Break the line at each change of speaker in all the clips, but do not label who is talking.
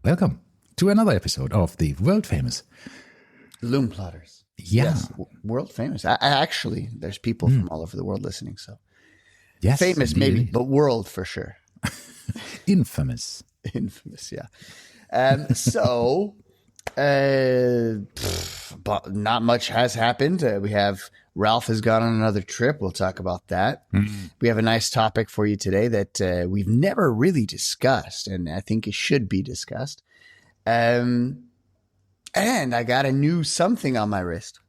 welcome to another episode of the world famous
Lume plotters.
Yeah.
Yes, world famous. I actually, there's people from all over the world listening. So
Yes,
famous,
indeed.
maybe, but world for sure.
Infamous.
Infamous, yeah. But not much has happened. We have Ralph has gone on another trip. We'll talk about that. We have a nice topic for you today that we've never really discussed, and I think it should be discussed. And I got a new something on my wrist.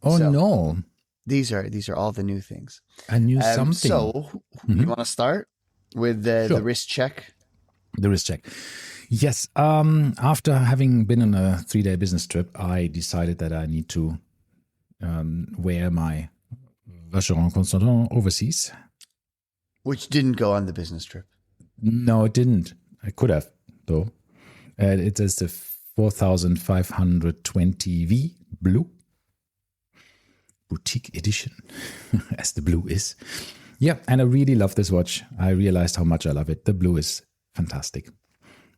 Oh,
So,
no.
These are all the new things.
A new something.
So you want to start with
Sure.
the wrist check?
The wrist check. Yes. After having been on a 3-day business trip, I decided that I need to wear my Vacheron Constantin overseas.
Which didn't go on the business trip.
No, it didn't. I could have, though. It is the 4520V blue boutique edition, as the blue is. Yeah, and I really love this watch. I realized how much I love it. The blue is fantastic.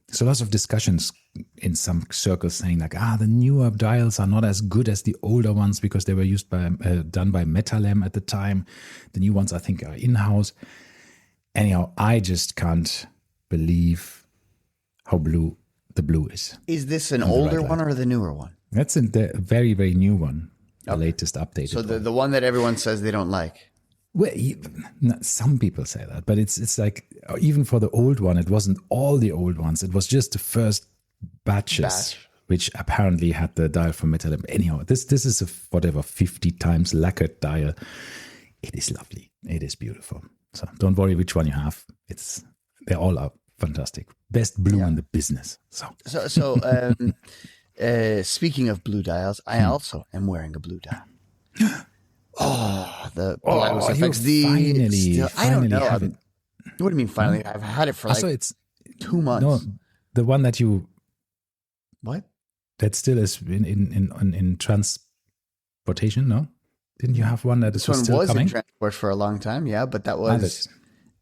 So lots of discussions in some circles saying like, the newer dials are not as good as the older ones because they were done by Metalem at the time. The new ones, I think, are in-house. Anyhow, I just can't believe how blue the blue is.
Is this an older one or the newer one?
That's the very, very new one, the latest updated
So
one.
the one that everyone says they don't like.
Well, some people say that, but it's like even for the old one, it wasn't all the old ones. It was just the first batches, which apparently had the dial from Metalem. Anyhow, this is a 50 times lacquered dial. It is lovely. It is beautiful. So don't worry which one you have. They all are fantastic. Best blue in the business. So
Speaking of blue dials, I also am wearing a blue dial. The Polaris FX. I don't know.
Have it.
What do you mean finally? I've had it for like
it's
2 months.
No, the one that you
What?
that still is in transportation. No, didn't you have one that is
This one
still
was
coming?
in transport for a long time, yeah, but that was.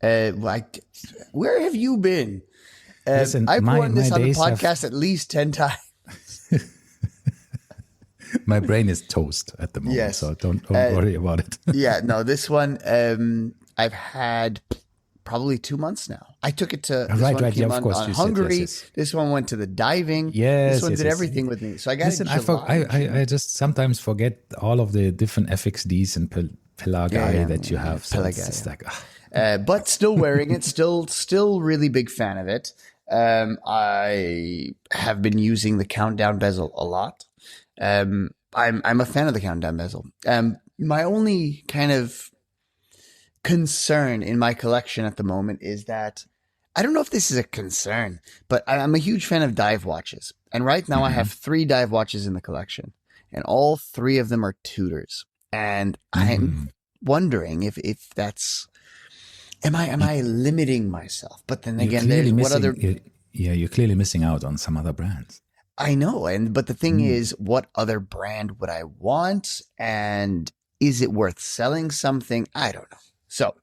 Where have you been?
Listen,
I've worn this
my
on the
days have-
podcast at least 10 times.
My brain is toast at the moment,
Yes.
so don't worry about it.
Yeah, no, this one I've had probably 2 months now. I took it to this
Right,
one
right,
came
yeah, of course,
on
you said,
Hungary.
yes.
This one went to the diving.
Yes,
this one
yes,
did
yes.
everything with me. So I got
Listen,
it.
I just sometimes forget all of the different FXDs and Pelagai that you have. So
Pelagai,
it's like,
but still wearing it. Still really big fan of it. I have been using the countdown bezel a lot. I'm a fan of the countdown bezel. My only kind of concern in my collection at the moment is that I don't know if this is a concern, but I'm a huge fan of dive watches. And right now I have 3 dive watches in the collection, and all 3 of them are Tudors. And I'm wondering if that's, am I limiting myself? But then again, there's
you're clearly missing out on some other brands.
I know. But the thing is, what other brand would I want? And is it worth selling something? I don't know. So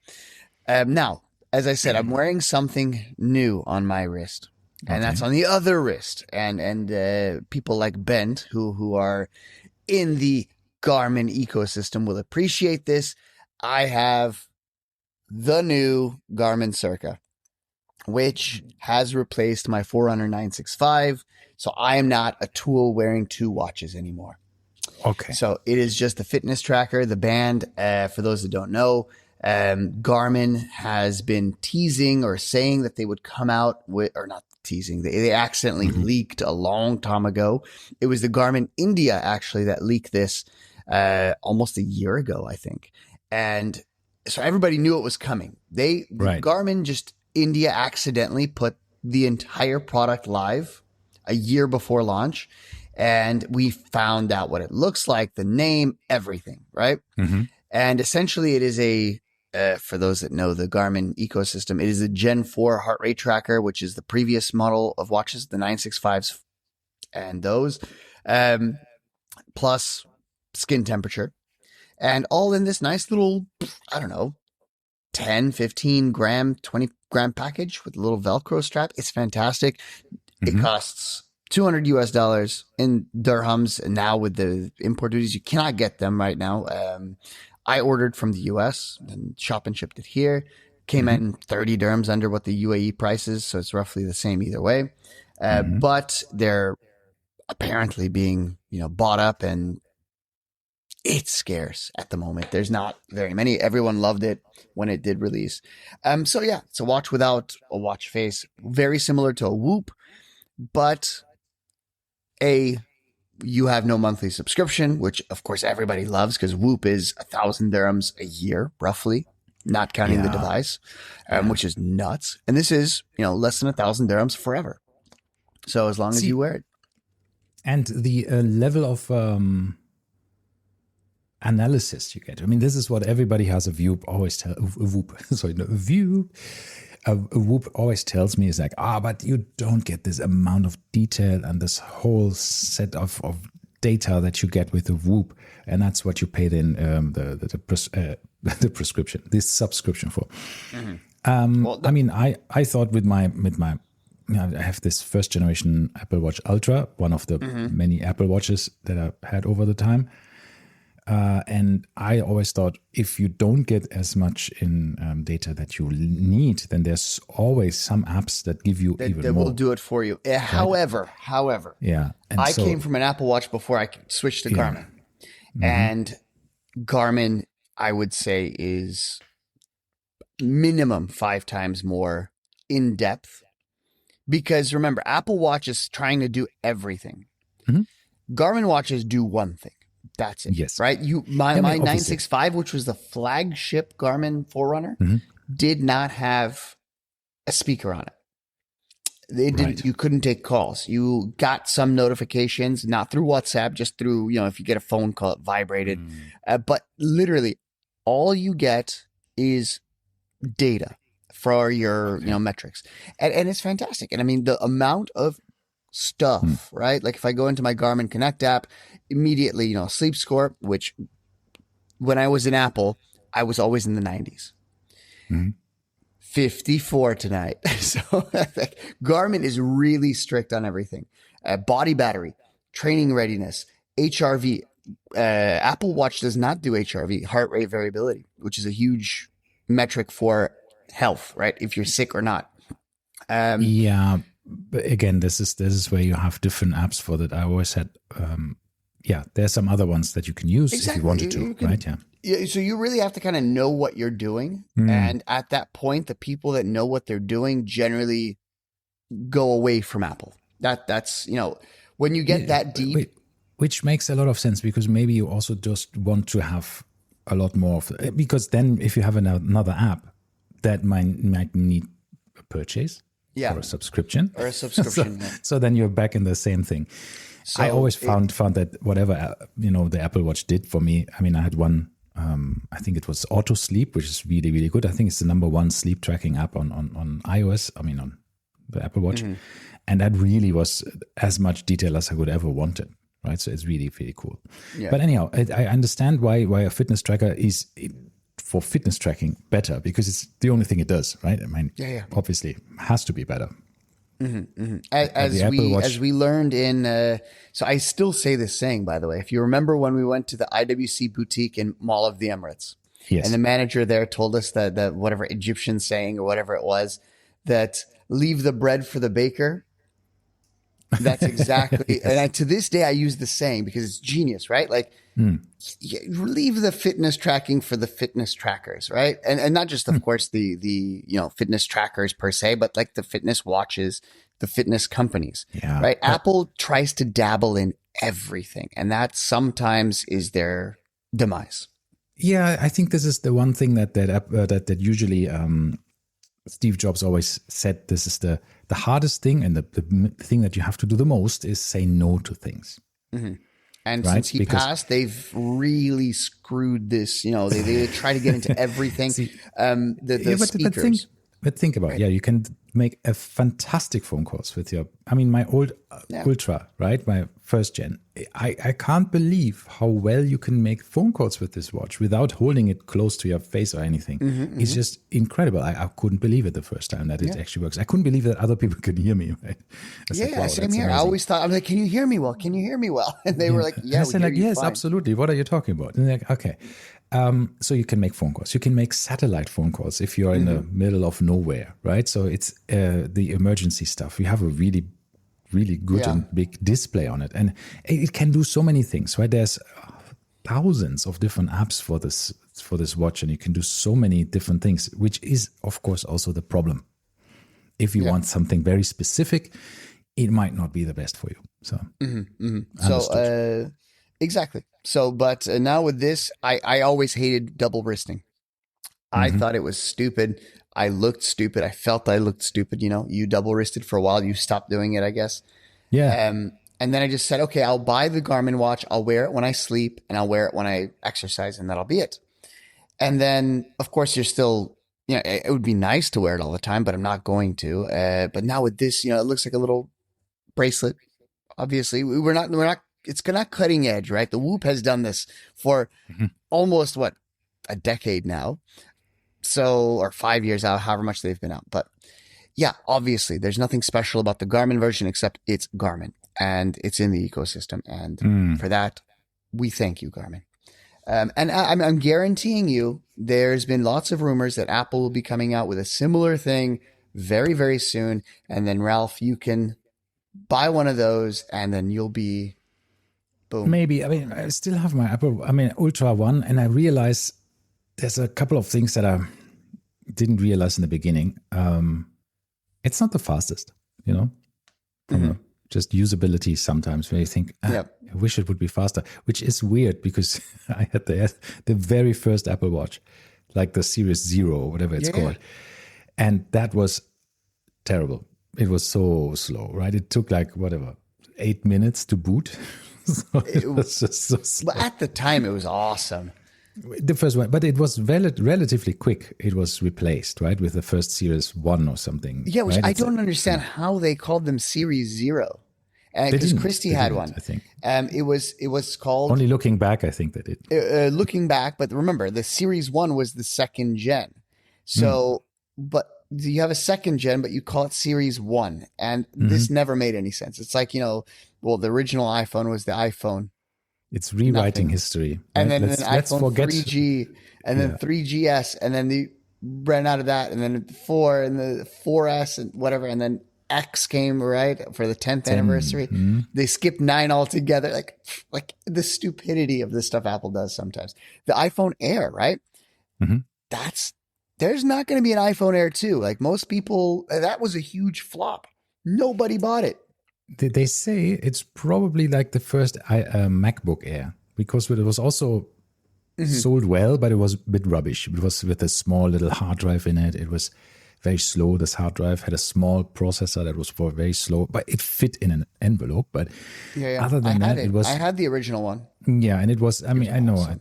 now, as I said, I'm wearing something new on my wrist, and that's on the other wrist. And people like Bent, who are in the Garmin ecosystem, will appreciate this. I have the new Garmin Circa, which has replaced my Forerunner 965. So I am not a tool wearing 2 watches anymore.
Okay.
So it is just the fitness tracker, the band. For those that don't know, Garmin has been teasing or saying that they would come out with, or not teasing, they accidentally leaked a long time ago. It was the Garmin India actually that leaked this almost a year ago, I think. And so everybody knew it was coming. Garmin just India accidentally put the entire product live a year before launch. And we found out what it looks like, the name, everything, right? And essentially it is for those that know the Garmin ecosystem, it is a Gen 4 heart rate tracker, which is the previous model of watches, the 965s and those, plus skin temperature. And all in this nice little, 10, 15 gram, 20 gram package with a little Velcro strap. It's fantastic. It costs $200 in dirhams. And now with the import duties, you cannot get them right now. I ordered from the US and shop and shipped it here. Came in 30 dirhams under what the UAE price is. So it's roughly the same either way. But they're apparently being, bought up, and it's scarce at the moment. There's not very many. Everyone loved it when it did release. So yeah, it's a watch without a watch face, very similar to a Whoop, but you have no monthly subscription, which of course everybody loves because Whoop is 1,000 dirhams a year, roughly, not counting the device, which is nuts. And this is, less than 1,000 dirhams forever. So as long as you wear it.
And the level of analysis you get. I mean, this is what everybody has a Whoop always tell. A Whoop always tells me is like, but you don't get this amount of detail and this whole set of data that you get with the Whoop, and that's what you paid in the prescription, this subscription for. I mean, I thought with my I have this first generation Apple Watch Ultra, one of the many Apple Watches that I had over the time. And I always thought if you don't get as much in data that you need, then there's always some apps that give you even
that
more.
will do it for you. Right? However,
yeah, and
I came from an Apple Watch before I switched to Garmin. And Garmin, I would say, is minimum 5 times more in depth. Because remember, Apple Watch is trying to do everything. Garmin watches do one thing. That's it.
Yes.
Right? My 965, which was the flagship Garmin Forerunner, did not have a speaker on it. They didn't. Right. You couldn't take calls. You got some notifications, not through WhatsApp, just through, if you get a phone call, it vibrated. But literally, all you get is data for your metrics, and it's fantastic. And I mean, the amount of stuff, right? Like if I go into my Garmin Connect app, immediately, sleep score, which when I was in Apple, I was always in the 90s. 54 tonight. So Garmin is really strict on everything. Body battery, training readiness, HRV. Apple Watch does not do HRV, heart rate variability, which is a huge metric for health, right? If you're sick or not.
But again, this is where you have different apps for that. I always had, there's some other ones that you can use if you wanted to, right?
Yeah. So you really have to kind of know what you're doing. And at that point, the people that know what they're doing generally go away from Apple. That's, when you get that deep.
Which makes a lot of sense because maybe you also just want to have a lot more of it. Because then if you have another app, that might need a purchase.
Yeah.
Or a subscription.
So
then you're back in the same thing. So I always found that whatever, the Apple Watch did for me, I mean, I had one, I think it was Auto Sleep, which is really, really good. I think it's the #1 sleep tracking app on iOS, on the Apple Watch. And that really was as much detail as I would ever wanted, right? So it's really, really cool. Yeah. But anyhow, I understand why a fitness tracker is for fitness tracking better because it's the only thing it does, right? I mean, obviously has to be better.
As we learned in, so I still say this saying, by the way, if you remember when we went to the IWC boutique in Mall of the Emirates, and the manager there told us that whatever Egyptian saying or whatever it was, that leave the bread for the baker. That's exactly, and to this day I use the saying because it's genius, right? Like, leave the fitness tracking for the fitness trackers, right? And not just, of course, the fitness trackers per se, but like the fitness watches, the fitness companies, right? Apple tries to dabble in everything, and that sometimes is their demise.
Yeah, I think this is the one thing that usually Steve Jobs always said. This is the hardest thing, and the thing that you have to do the most is say no to things.
And since he passed, they've really screwed this. They try to get into everything. Speakers.
But think about it. Yeah, you can make a fantastic phone calls with your. I mean, my old Ultra, right? My first gen. I can't believe how well you can make phone calls with this watch without holding it close to your face or anything. It's just incredible. I couldn't believe it the first time that it actually works. I couldn't believe that other people could hear me. Right?
Wow, same here. Amazing. I always thought, I'm like, can you hear me well? Can you hear me well? And they were like, yeah.
And I said like, yes, fine. Absolutely. What are you talking about? And they're like, okay. So you can make phone calls. You can make satellite phone calls if you're in the middle of nowhere, right? So it's the emergency stuff. We have a really good and big display on it. And it can do so many things, right? There's thousands of different apps for this watch, and you can do so many different things, which is, of course, also the problem. If you want something very specific, it might not be the best for you. So,
so exactly. So, but now with this, I always hated double wristing. I thought it was stupid. I looked stupid. I felt I looked stupid. You double wristed for a while. You stopped doing it, I guess.
Yeah.
And then I just said, okay, I'll buy the Garmin watch. I'll wear it when I sleep and I'll wear it when I exercise, and that'll be it. And then, of course, you're still, it would be nice to wear it all the time, but I'm not going to. But now with this, it looks like a little bracelet. Obviously, we're not. It's not cutting edge, right? The Whoop has done this for almost a decade now. So, or 5 years out, however much they've been out. But yeah, obviously there's nothing special about the Garmin version except it's Garmin and it's in the ecosystem. And for that, we thank you, Garmin. And I'm guaranteeing you, there's been lots of rumors that Apple will be coming out with a similar thing very, very soon. And then Ralph, you can buy one of those and then you'll be boom.
Maybe. I mean, I still have my Apple, Ultra One, and I realize there's a couple of things that I didn't realize in the beginning. It's not the fastest, from just usability sometimes where you think, I wish it would be faster, which is weird because I had the very first Apple Watch, like the Series 0 or whatever it's called. And that was terrible. It was so slow, right? It took 8 minutes to boot. So it was just so slow.
But at the time, it was awesome.
The first one, but it was relatively quick. It was replaced, right, with the first Series 1 or something.
Yeah, which
right?
I don't understand how they called them Series 0. Because Christy had one.
I think.
It was called...
Only looking back, I think that it...
looking back, but remember, the Series 1 was the second gen. So, but you have a second gen, but you call it Series 1. And this never made any sense. It's like, the original iPhone was the iPhone.
It's rewriting history. Right?
And then iPhone 3G, and then 3GS, and then they ran out of that, and then 4, and the 4S, and whatever, and then X came, right, for the 10th anniversary. They skipped 9 altogether. Like the stupidity of the stuff Apple does sometimes. The iPhone Air, right? There's not going to be an iPhone Air 2. Like most people, that was a huge flop. Nobody bought it.
They say it's probably like the first MacBook Air, because it was also sold well, but it was a bit rubbish. It was with a small little hard drive in it. It was very slow. This hard drive had a small processor that was very slow, but it fit in an envelope. But other than that, it was...
I had the original one.
Yeah, and it was, I know... Awesome.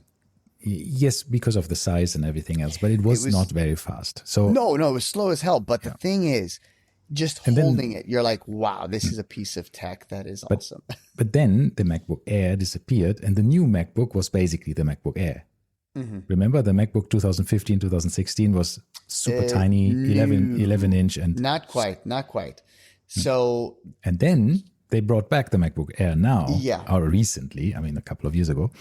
Yes, because of the size and everything else, but it was not very fast. So
no, it was slow as hell. But the thing is, just holding it, you're like, wow, this is a piece of tech that is awesome.
But then the MacBook Air disappeared, and the new MacBook was basically the MacBook Air. Remember, the MacBook 2015, 2016 was super tiny, 11 inch, and
not quite. So,
and then they brought back the MacBook Air now, or recently, a couple of years ago,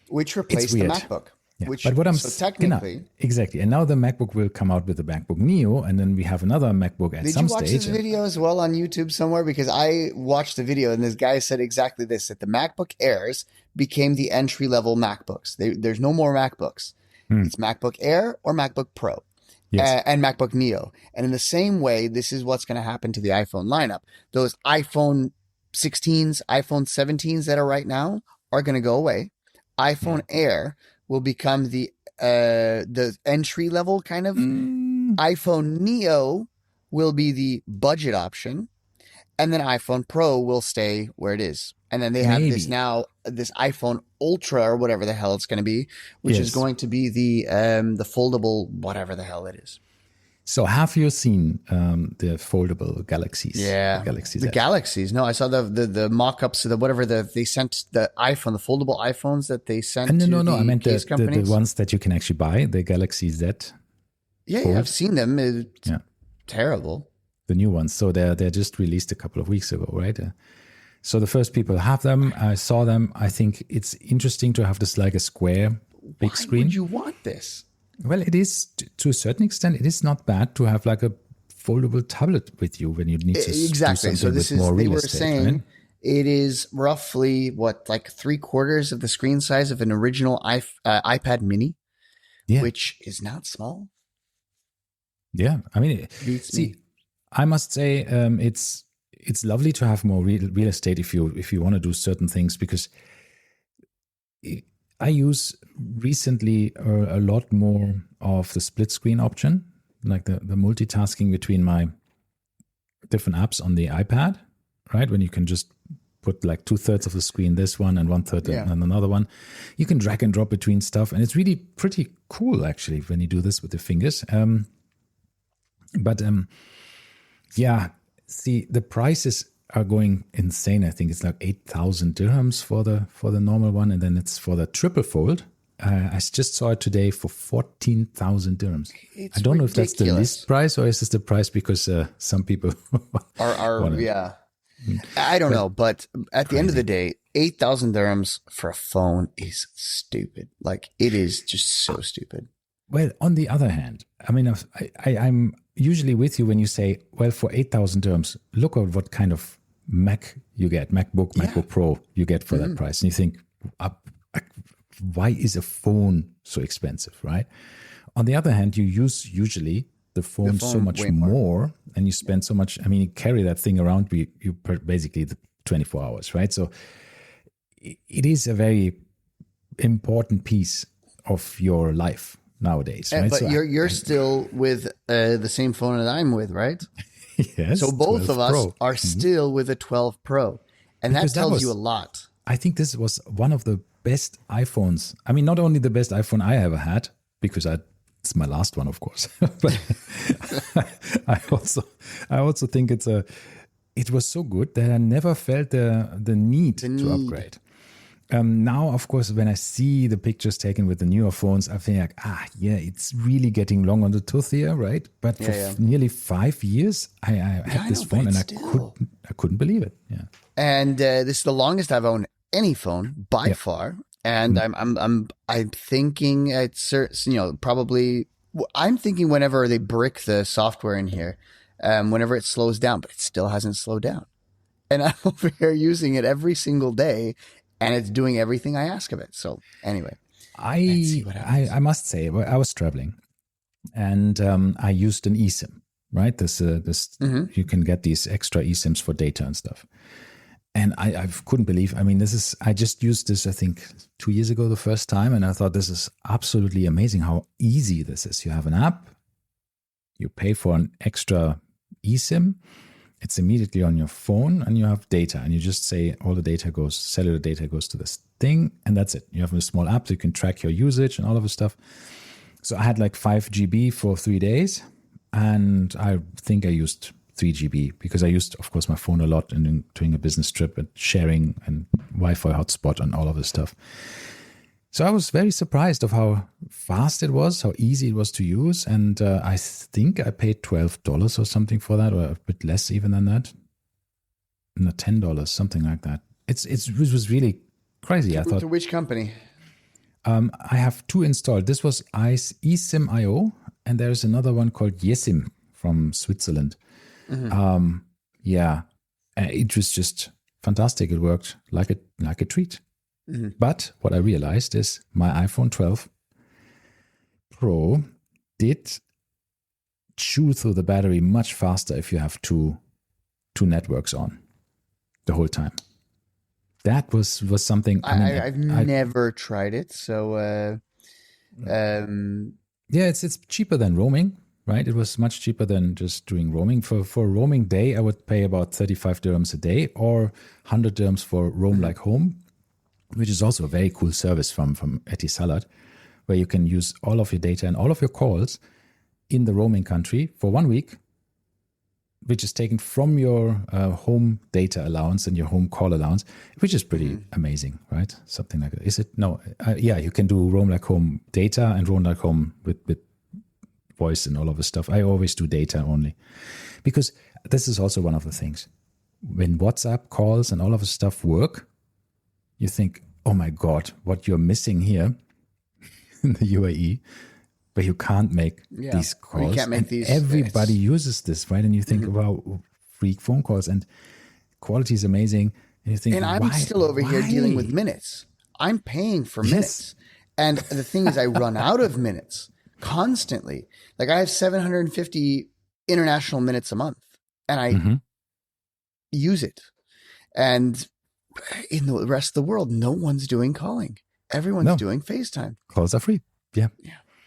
which replaced the MacBook.
Yeah. So technically, exactly. And now the MacBook will come out with the MacBook Neo, and then we have another MacBook at some stage.
Did you watch this video as well on YouTube somewhere? Because I watched the video, and this guy said exactly this: that the MacBook Airs became the entry-level MacBooks. There's no more MacBooks. It's MacBook Air or MacBook Pro, and MacBook Neo. And in the same way, this is what's going to happen to the iPhone lineup. Those iPhone 16s, iPhone 17s that are right now are going to go away. iPhone Air will become the entry level kind of. iPhone Neo will be the budget option, and then iPhone Pro will stay where it is. And then they have this iPhone Ultra or whatever the hell it's going to be, which is going to be the foldable whatever the hell it is.
So have you seen the foldable Galaxies?
Yeah,
The Galaxy
the
Z?
Galaxies. No, I saw the mock-ups of they sent the iPhone, the foldable iPhones that they sent
And
to
no,
the
I meant
case
the
companies.
ones that you can actually buy, the Galaxy Z
Yeah,
Fold.
I've seen them. It's
Yeah.
terrible.
The new ones. So they're just released a couple of weeks ago, right? So the first people have them. I saw them. I think it's interesting to have this like a square big
Why
screen.
would you want this?
Well, it is to a certain extent. It is not bad to have like a foldable tablet with you when you need to
Exactly.
do
So
something
this
with
is
more
they
real
were
estate,
saying
right?
it is roughly like 3/4 of the screen size of an original iPad Mini,
Yeah.
which is not small.
Yeah, I mean,
Beats
see,
me.
I must say it's lovely to have more real estate if you want to do certain things, because I use recently a lot more of the split screen option, like the multitasking between my different apps on the iPad, right? When you can just put like 2/3 of the screen this one and 1/3
Yeah.
and another one. You can drag and drop between stuff, and it's really pretty cool actually when you do this with the fingers. But yeah, see, the prices are going insane. I think it's like 8,000 dirhams for the normal one, and then it's for the triple fold. I just saw it today for 14,000 dirhams.
It's
I don't know if that's the
ridiculous.
list price or is this the price because some people wanna-
Yeah. I don't know, but at the end of the day, 8,000 dirhams for a phone is stupid. Like it is just so stupid.
Well, on the other hand, I mean, I'm usually with you when you say, well, for 8,000 dirhams, look at what kind of Mac you get, MacBook Pro you get for that price. And you think, why is a phone so expensive, right? On the other hand, you use usually the phone so much
way more.
more and you spend so much, I mean, you carry that thing around you basically the 24 hours, right? So it is a very important piece of your life nowadays, right?
But
So
you're still with the same phone that I'm with, right?
yes,
So both
12
of us
Pro.
are still with a 12 Pro. And
Because
that
that
tells
was-
you a lot.
I think this was one of the best iPhones. I mean, not only the best iPhone I ever had, because it's my last one, of course, but I also think it was so good that I never felt the need to upgrade. Now, of course, when I see the pictures taken with the newer phones, I think like, it's really getting long on the tooth here, right? But for nearly 5 years, I had this phone and I couldn't believe it. Yeah.
And this is the longest I've owned any phone by far. And I'm thinking it's probably I'm thinking whenever they brick the software in here, whenever it slows down, but it still hasn't slowed down. And I'm over here using it every single day, and it's doing everything I ask of it. So anyway,
I must say, I was traveling, and I used an eSIM. Right, this you can get these extra eSIMs for data and stuff. And I couldn't believe, I mean, I just used this, I think 2 years ago, the first time. And I thought this is absolutely amazing how easy this is. You have an app, you pay for an extra eSIM, it's immediately on your phone and you have data and you just say all the data cellular data goes to this thing and that's it. You have a small app so you can track your usage and all of the stuff. So I had like 5 GB for 3 days and I think I used 3 GB because I used, of course, my phone a lot and doing a business trip and sharing and Wi-Fi hotspot and all of this stuff. So I was very surprised of how fast it was, how easy it was to use. And I think I paid $12 or something for that, or a bit less even than that. No, $10, something like that. It was really crazy. I thought.
To which company?
I have 2 installed. This was eSIM.io, and there's another one called Yesim from Switzerland. It was just fantastic. It worked like a treat. But what I realized is my iPhone 12 Pro did chew through the battery much faster if you have two networks on the whole time. That was something.
I've never tried it, so
it's cheaper than roaming. Right, it was much cheaper than just doing roaming. For roaming day, I would pay about 35 dirhams a day or 100 dirhams for Roam Like Home, which is also a very cool service from Etisalat, where you can use all of your data and all of your calls in the roaming country for 1 week, which is taken from your home data allowance and your home call allowance, which is pretty amazing, right? Something like that. Is it? No. Yeah, you can do roam like home data and roam like home with voice and all of this stuff. I always do data only because this is also one of the things. When WhatsApp calls and all of this stuff work, you think, oh my God, what you're missing here in the UAE, where you can't make these calls.
You can't make these.
Everybody uses this, right? And you think, wow, free phone calls and quality is amazing. And you think,
and I'm still over here dealing with minutes. I'm paying for minutes. And the thing is, I run out of minutes constantly. Like I have 750 international minutes a month and I use it. And in the rest of the world, no one's doing calling. Everyone's doing FaceTime.
Calls are free. Yeah.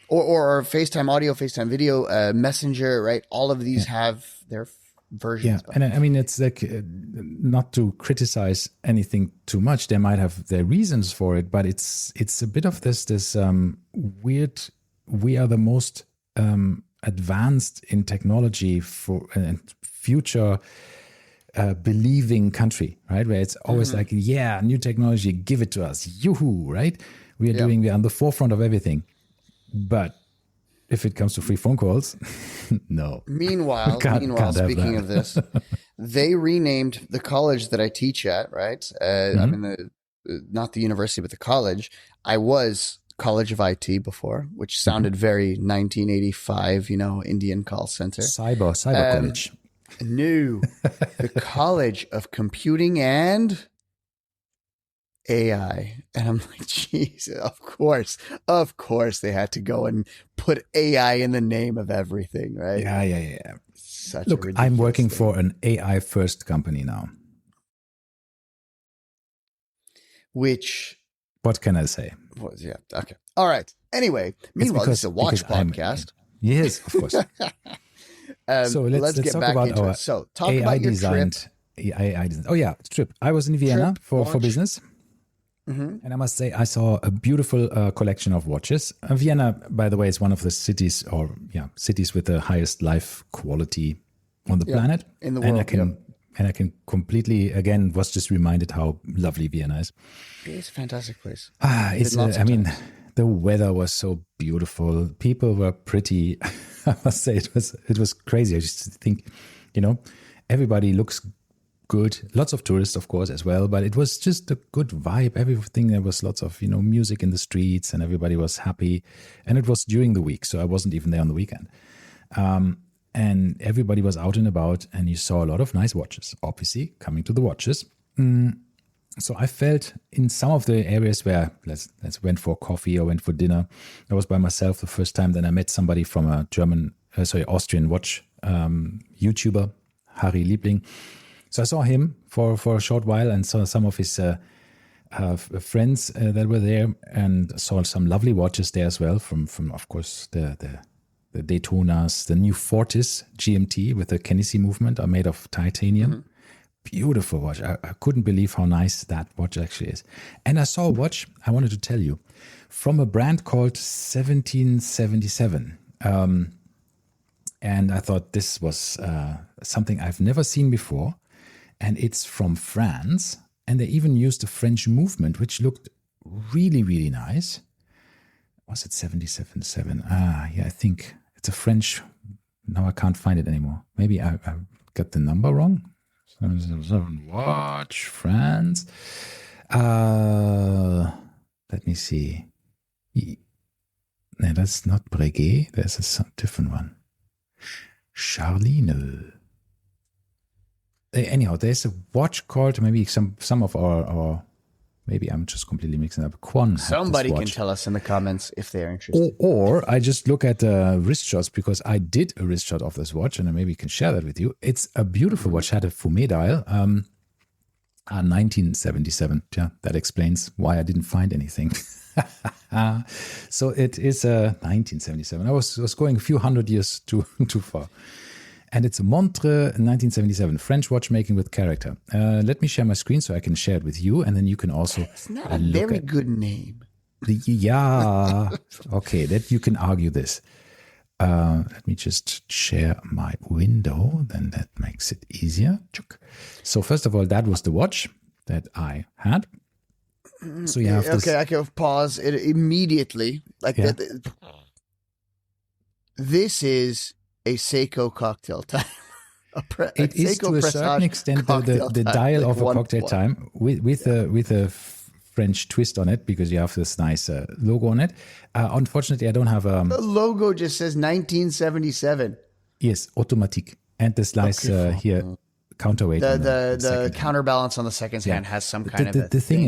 Or FaceTime audio, FaceTime video, Messenger, right? All of these have their versions.
Yeah. And I mean, it's like not to criticize anything too much. They might have their reasons for it, but it's a bit of this weird, we are the most advanced in technology for and future believing country, right? Where it's always like, yeah, new technology, give it to us. Yoo-hoo, right? We are on the forefront of everything. But if it comes to free phone calls, no.
Meanwhile, speaking of this, they renamed the college that I teach at, right? I'm in not the university, but the college. I was College of IT before, which sounded very 1985, Indian call center.
Cyber college.
No, the College of Computing and AI. And I'm like, geez, of course they had to go and put AI in the name of everything, right?
Yeah.
Look,
I'm working for an AI first company now. What can I say?
Yeah. Okay. All right. Anyway, meanwhile, this is a watch podcast.
Yes, of course. So let's get
talk
back
about
into
it. So talk
AI
about your
designed,
trip.
AI design. Oh yeah, trip. I was in Vienna for business. And I must say, I saw a beautiful collection of watches. Vienna, by the way, is one of the cities with the highest life quality on the planet.
In the world.
And I can completely, again, was just reminded how lovely Vienna is.
It's a fantastic place.
The weather was so beautiful. People were pretty. I must say, it was crazy. I just think, everybody looks good. Lots of tourists, of course, as well. But it was just a good vibe. Everything, there was lots of, music in the streets and everybody was happy. And it was during the week. So I wasn't even there on the weekend. And everybody was out and about and you saw a lot of nice watches, obviously, coming to the watches. So I felt in some of the areas where let's went for coffee or went for dinner, I was by myself the first time. Then I met somebody from a Austrian watch YouTuber, Harry Liebling. So I saw him for a short while and saw some of his friends that were there and saw some lovely watches there as well from of course the Daytonas, the new Fortis GMT with the Kenissi movement are made of titanium. Beautiful watch. I couldn't believe how nice that watch actually is. And I saw a watch, I wanted to tell you, from a brand called 1777. And I thought this was something I've never seen before. And it's from France. And they even used the French movement, which looked really, really nice. Was it 777? I think it's a French. Now I can't find it anymore. Maybe I got the number wrong. 777 watch, France. Let me see. No, that's not Breguet. There's a different one. Charline. Anyhow, there's a watch called, maybe some of our maybe I'm just completely mixing up. Quan.
Somebody can tell us in the comments if they're interested.
Or I just look at wrist shots because I did a wrist shot of this watch and I maybe can share that with you. It's a beautiful watch. Had a Fume dial, 1977. Yeah, that explains why I didn't find anything. So it is 1977. I was going a few hundred years too far. And it's a Montre 1977, French watchmaking with character. Let me share my screen so I can share it with you. And then you can also
It's not a very good name.
Yeah. Okay, that you can argue this. Let me just share my window, then that makes it easier. So first of all, that was the watch that I had. So you have this.
Okay, I can pause it immediately. Like
Yeah.
this is a Seiko cocktail time.
It is to a certain extent the dial of a cocktail time with a French twist on it, because you have this nice logo on it. Unfortunately, I don't have
The logo just says 1977.
Yes, automatique, and this nice here counterweight.
The counterbalance on the second hand has some kind of
the thing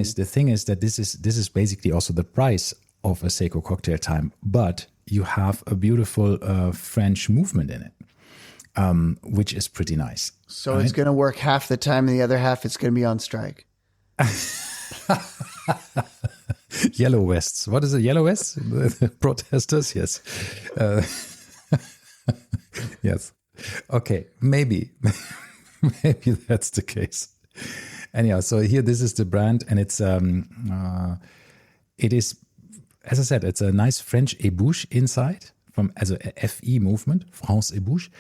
is that this is basically also the price of a Seiko cocktail time, but you have a beautiful French movement in it, which is pretty nice.
So It's going to work half the time, and the other half it's going to be on strike.
Yellow vests. What is it? Yellow vests? The protesters? Yes. Yes. Okay. Maybe that's the case. Anyhow, so here, this is the brand, and it is, as I said, it's a nice French ébouche inside as a FE movement, France ébouche.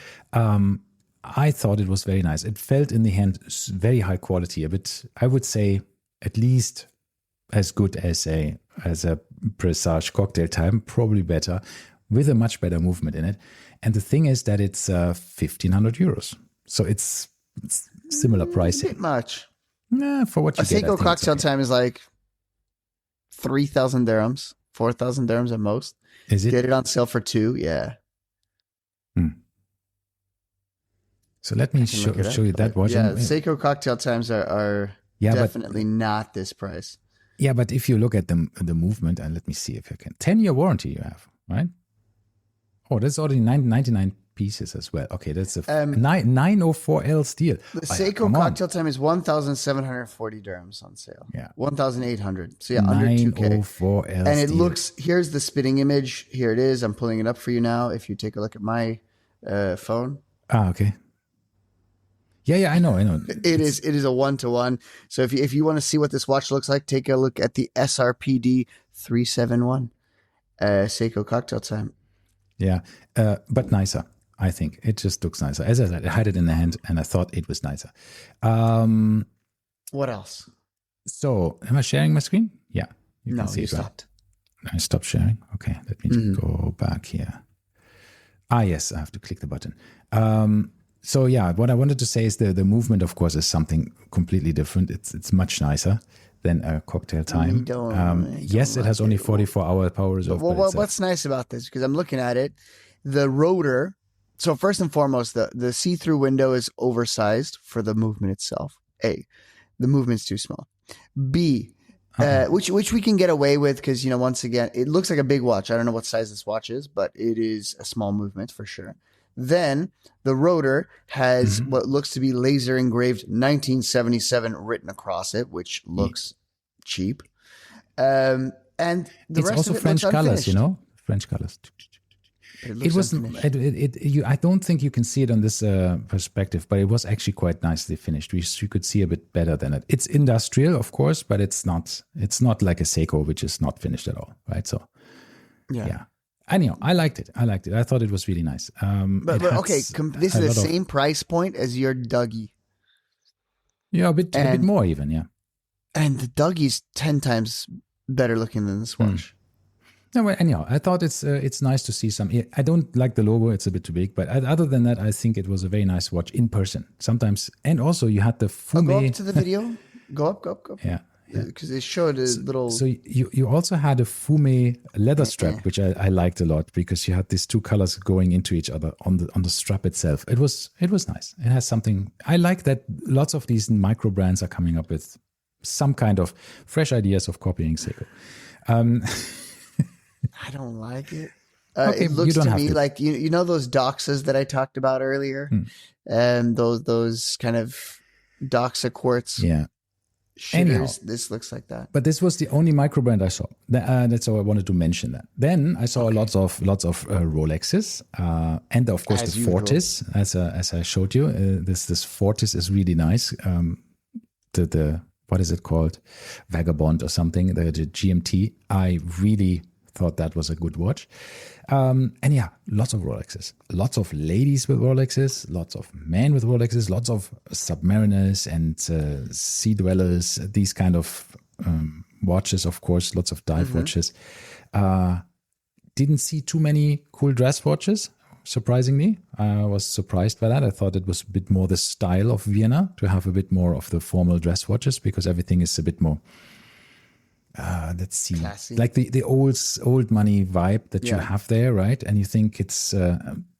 I thought it was very nice. It felt in the hand very high quality, a bit, I would say, at least as good as a Presage cocktail time, probably better, with a much better movement in it. And the thing is that it's 1,500 euros. So it's similar pricing.
A bit much.
Nah, for what you get.
A Seiko cocktail time is like 3,000 dirhams, 4,000 dirhams at most.
Is it?
Get it on sale for 2, yeah.
So let me show you that watch.
Yeah, Seiko cocktail times are definitely not this price.
Yeah, but if you look at the movement, and let me see if I can. 10-year warranty you have, right? Oh, that's already 99 pieces as well. Okay, that's a 904L steel.
The Seiko cocktail time is 1,740 dirhams on sale.
Yeah.
1,800. So yeah, under 2K.
904L
and it
steel.
looks, here's the spitting image. Here it is. I'm pulling it up for you now. If you take a look at my phone.
Okay. Yeah, I know.
It is a 1-to-1. So if you want to see what this watch looks like, take a look at the SRPD 371 Seiko cocktail time.
Yeah, but nicer, I think. It just looks nicer. As I said, I had it in the hand, and I thought it was nicer.
What else?
So, am I sharing my screen? Yeah.
You can see
you
it,
stopped. I stopped sharing. Okay, let me go back here. Yes, I have to click the button. So yeah, what I wanted to say is the movement, of course, is something completely different. It's much nicer than a cocktail time. Yes, it has only 44-hour power reserve.
Well, what's nice about this, because I'm looking at it, the rotor. So first and foremost, the see-through window is oversized for the movement itself. A, the movement's too small. B, which we can get away with because, once again, it looks like a big watch. I don't know what size this watch is, but it is a small movement for sure. Then the rotor has what looks to be laser engraved 1977 written across it, which looks cheap. And the
it's
rest
also
of it
French
looks
colors,
unfinished.
French colors.
It
was. I don't think you can see it on this perspective, but it was actually quite nicely finished. You could see a bit better than it. It's industrial, of course, but it's not. It's not like a Seiko, which is not finished at all, right? So, yeah. Anyhow, I liked it. I thought it was really nice.
But okay, this is the same price point as your Dougie.
Yeah, a bit more even, yeah.
And the Dougie's 10 times better looking than this watch.
No, well, anyhow, I thought it's nice to see some. I don't like the logo; it's a bit too big. But other than that, I think it was a very nice watch in person. Sometimes, and also you had the Fume.
Go up to the video. Go up.
Yeah.
Because it showed a little.
So you also had a Fume leather strap, which I liked a lot because you had these two colors going into each other on the strap itself. It was nice. It has something. I like that. Lots of these micro brands are coming up with some kind of fresh ideas of copying Seiko.
I don't like it.
Okay,
it looks to me like you know those Doxas that I talked about earlier, and those kind of Doxa quartz.
Yeah.
Shitters.
Anyhow,
this looks like that.
But this was the only micro brand I saw. That's how I wanted to mention that. Then I saw lots of Rolexes, and of course the Fortis, as I showed you. This Fortis is really nice. The what is it called? Vagabond or something. The GMT. I really thought that was a good watch. And yeah, lots of Rolexes, lots of ladies with Rolexes, lots of men with Rolexes, lots of submariners and sea dwellers, these kind of watches, of course, lots of dive watches. Didn't see too many cool dress watches, surprisingly. I was surprised by that. I thought it was a bit more the style of Vienna to have a bit more of the formal dress watches, because everything is a bit more, let's see,
classy.
like the old money vibe that you have there, right? And you think it's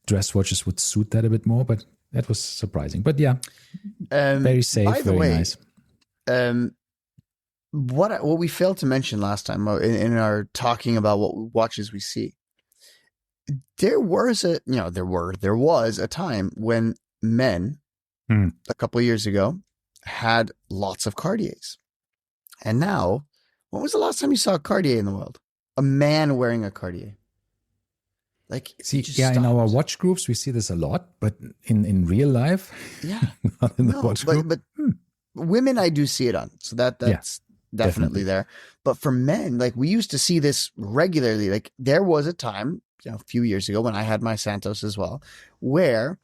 dress watches would suit that a bit more, but that was surprising. But yeah, very safe,
by the
very
way,
nice.
What we failed to mention last time in our talking about what watches we see, there was a time when men a couple of years ago had lots of Cartiers, and now, when was the last time you saw a Cartier in the world? A man wearing a Cartier? Like,
in our watch groups we see this a lot, but in real life, not in the watch group.
But women, I do see it on, so that's definitely there. But for men, like, we used to see this regularly. Like, there was a time, a few years ago, when I had my Santos as well, where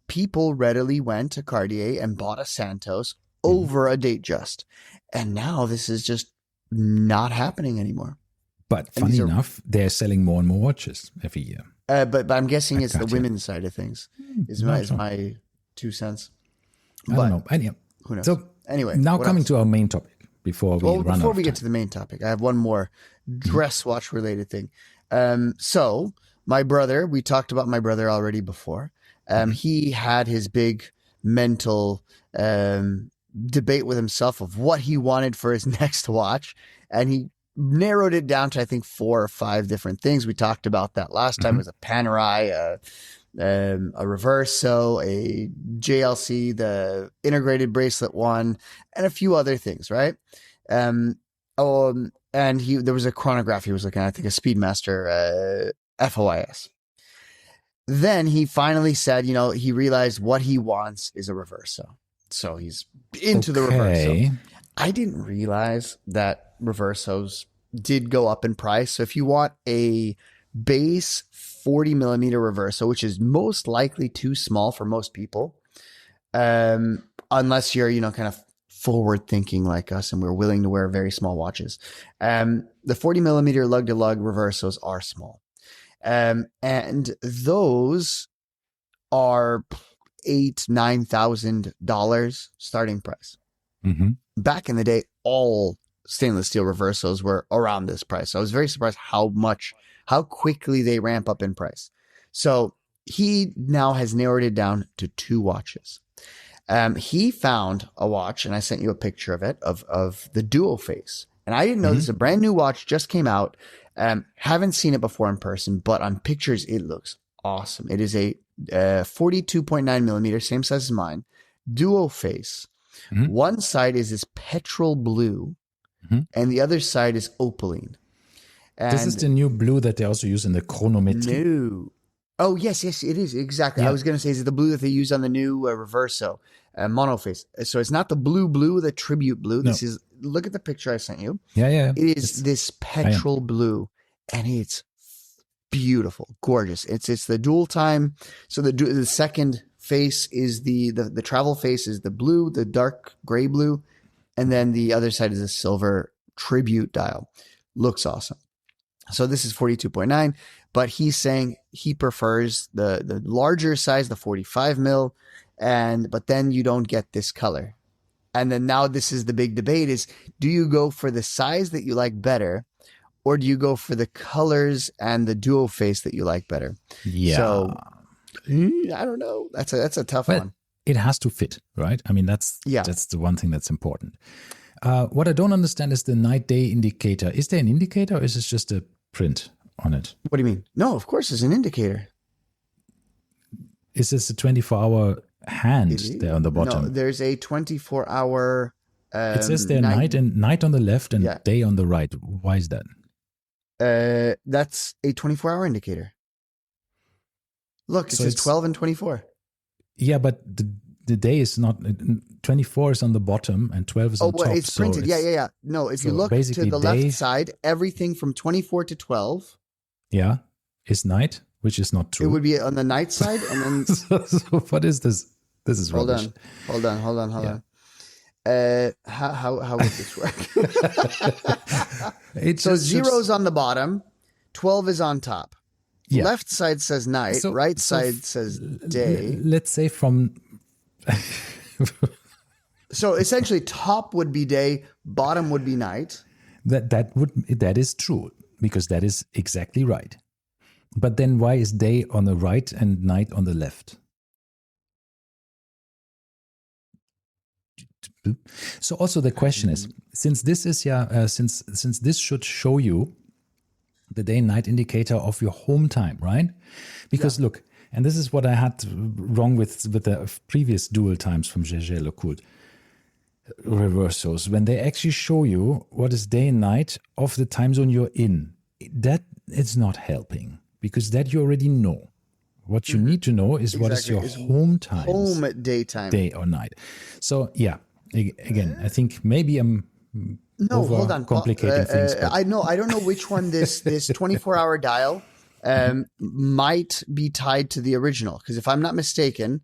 people readily went to Cartier and bought a Santos over a Datejust, and now this is just not happening anymore.
But funny enough, they're selling more and more watches every year.
But I'm guessing it's the women's side of things. Is my 2 cents.
I don't know. Anyway,
who knows?
So
anyway,
now coming to our main topic before we
get to the main topic, I have one more dress watch related thing. So my brother, we talked about my brother already before. He had his big mental debate with himself of what he wanted for his next watch, and he narrowed it down to, I think, 4 or 5 different things. We talked about that last time. It was a Panerai, a Reverso, a JLC, the integrated bracelet one, and a few other things, right? And there was a chronograph he was looking at, I think a Speedmaster FOIS. Then he finally said, he realized what he wants is a Reverso. So he's into the Reverso. I didn't realize that Reversos did go up in price. So if you want a base 40 millimeter Reverso, which is most likely too small for most people, unless you're, kind of forward thinking like us and we're willing to wear very small watches. The 40 millimeter lug to lug Reversos are small. And those are $8,000-$9,000 starting price. Back in the day, all stainless steel Reversos were around this price. So I was very surprised how quickly they ramp up in price. So he now has narrowed it down to 2 watches. He found a watch, and I sent you a picture of it, of the Duo Face. And I didn't know this is a brand new watch, just came out. Haven't seen it before in person, but on pictures, it looks awesome. It is a 42.9 millimeter, same size as mine, Duo Face. One side is this petrol blue, and the other side is opaline. And
this is the new blue that they also use in the chronometry.
No. Oh, yes, it is. Exactly. Yeah. I was going to say, is it the blue that they use on the new Reverso monoface? So it's not the blue, the tribute blue.
No.
This is, look at the picture I sent you.
Yeah.
It is this petrol blue, and it's beautiful, gorgeous. It's the dual time. So the second face is the travel face is the blue, the dark gray blue, and then the other side is a silver tribute dial. Looks awesome. So this is 42.9, but he's saying he prefers the larger size, the 45 mil, but then you don't get this color. And then now this is the big debate is, do you go for the size that you like better, or do you go for the colors and the duo face that you like better?
Yeah.
So I don't know. That's a tough one.
It has to fit, right? I mean, that's the one thing that's important. What I don't understand is the night-day indicator. Is there an indicator, or is it just a print on it?
What do you mean? No, of course, there's an indicator.
Is this a 24-hour hand there on the bottom?
No, there's a 24-hour.
It says there night on the left and day on the right. Why is that?
That's a 24-hour indicator. Look, it says 12 and 24.
Yeah, but the day is not 24 is on the bottom and 12 is on top.
It's printed. Yeah. No, if you look to the left side, everything from 24 to 12.
Yeah, is night, which is not true.
It would be on the night side, and then.
so what is this? This is rubbish.
Hold on. How would this work? So 0 is on the bottom, 12 is on top. Yeah. Left side says night, right side says day.
Let's say from.
So essentially, top would be day, bottom would be night.
That is true, because that is exactly right. But then why is day on the right and night on the left? So also the question is, since this is since this should show you the day and night indicator of your home time, right? Because look, and this is what I had wrong with the previous dual times from Jaeger LeCoultre reversos, when they actually show you what is day and night of the time zone you're in. That it's not helping, because that you already know. What you need to know is what is your home time,
daytime,
day or night. So yeah, again, I think maybe I'm
hold on,
complicating things.
I don't know which one this 24-hour dial might be tied to the original, because if I'm not mistaken,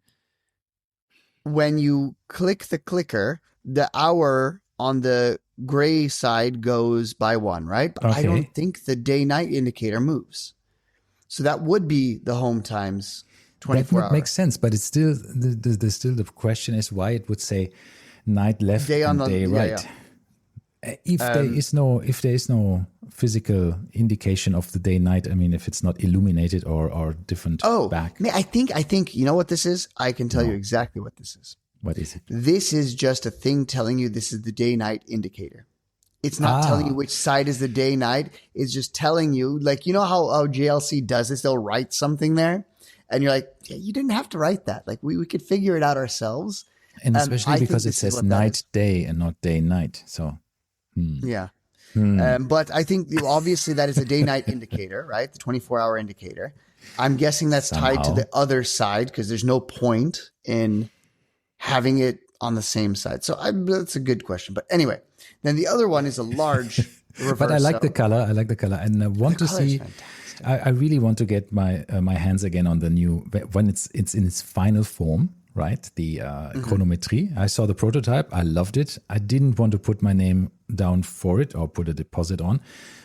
when you click the clicker, the hour on the gray side goes by 1, right? But I don't think the day-night indicator moves. So that would be the home times 24 hours.
That makes sense, but it's still the question is why it would say night left day and day right. Yeah. If there is no physical indication of the day night, I mean, if it's not illuminated or different back.
I think you know what this is? I can tell you exactly what this is.
What is it?
This is just a thing telling you this is the day-night indicator. It's not telling you which side is the day-night. It's just telling you, like, you know how JLC does this? They'll write something there, and you're like, yeah, you didn't have to write that. Like, we could figure it out ourselves.
And especially because it says night, day, and not day, night. So,
yeah. But I think obviously that is a day-night indicator, right? The 24-hour indicator. I'm guessing that's tied to the other side, because there's no point in having it on the same side. So that's a good question. But anyway, then the other one is a large reverso.
But I like the color. And I want to see, I really want to get my hands again on the new, when it's in its final form, right? The chronometry. I saw the prototype. I loved it. I didn't want to put my name down for it or put a deposit on,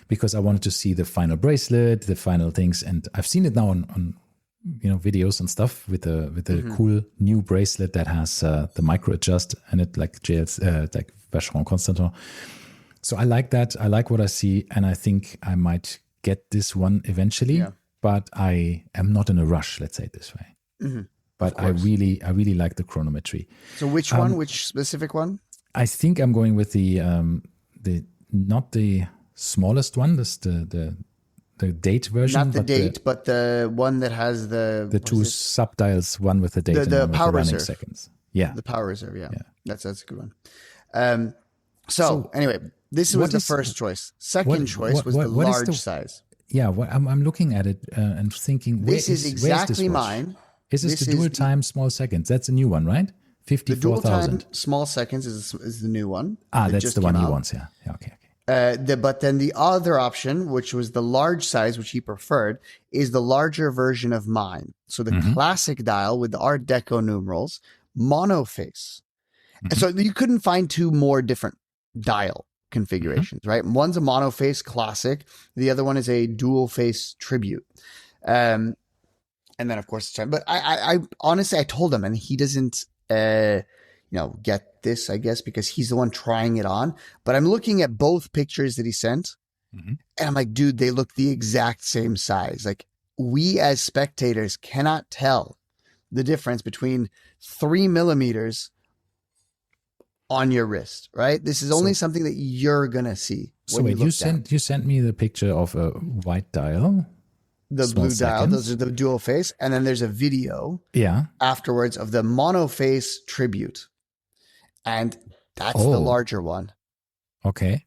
because I wanted to see the final bracelet, the final things. And I've seen it now on videos and stuff with the cool new bracelet that has the micro adjust and it, like JL's, like Vacheron Constantin. So I like that. I like what I see, and I think I might get this one eventually. Yeah. But I am not in a rush. Let's say it this way. Mm-hmm. But I really like the chronometry.
So which one? Which specific one?
I think I'm going with the not the smallest one. That's the date version.
Not the date, but the one that has the
two subdials, one with the date and one with
power
the running
reserve.
Seconds. Yeah.
The power reserve, yeah. That's a good one. So anyway, this was the first choice. Second choice was the large size.
Yeah, I'm looking at it and thinking,
this is exactly mine.
Is this the dual time small seconds? That's a new one, right? 54,000.
The dual time small seconds is the new one.
That's the one he wants, yeah. Yeah, okay.
But then the other option, which was the large size, which he preferred, is the larger version of mine. So the classic dial with the Art Deco numerals, monoface. And so you couldn't find two more different dial configurations, right? One's a monoface classic. The other one is a dual face tribute. And then of course, but I honestly, I told him, and he doesn't, get this, I guess, because he's the one trying it on. But I'm looking at both pictures that he sent, and I'm like, dude, they look the exact same size. Like, we as spectators cannot tell the difference between 3 millimeters on your wrist, right? This is only something that you're gonna see.
So wait, you sent me the picture of a white dial,
the blue dial. Those are the dual face, and then there's a video, afterwards of the monoface tribute, and that's the larger one.
Okay.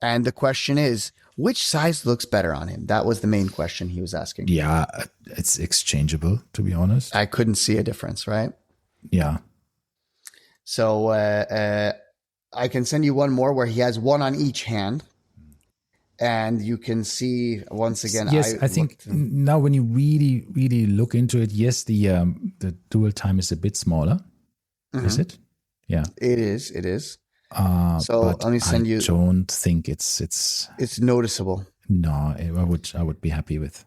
And the question is, which size looks better on him? That was the main question he was asking.
Yeah, it's exchangeable, to be honest.
I couldn't see a difference, right?
Yeah.
So I can send you one more where he has one on each hand. And you can see once again.
Yes, I think now when you really, really look into it, yes, the dual time is a bit smaller. Is it? Yeah,
it is. It is. So
but
let me send you.
I don't think it's
noticeable.
No, I would be happy with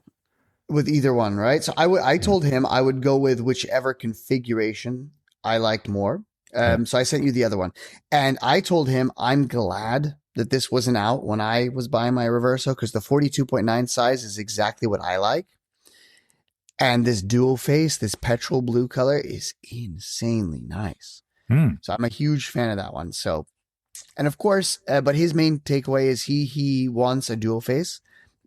either one, right? So I told him I would go with whichever configuration I liked more. So I sent you the other one, and I told him I'm glad that this wasn't out when I was buying my Reverso, because the 42.9 size is exactly what I like. And this dual face, this petrol blue color, is insanely nice. So I'm a huge fan of that one. So, and of course, but his main takeaway is he wants a dual face,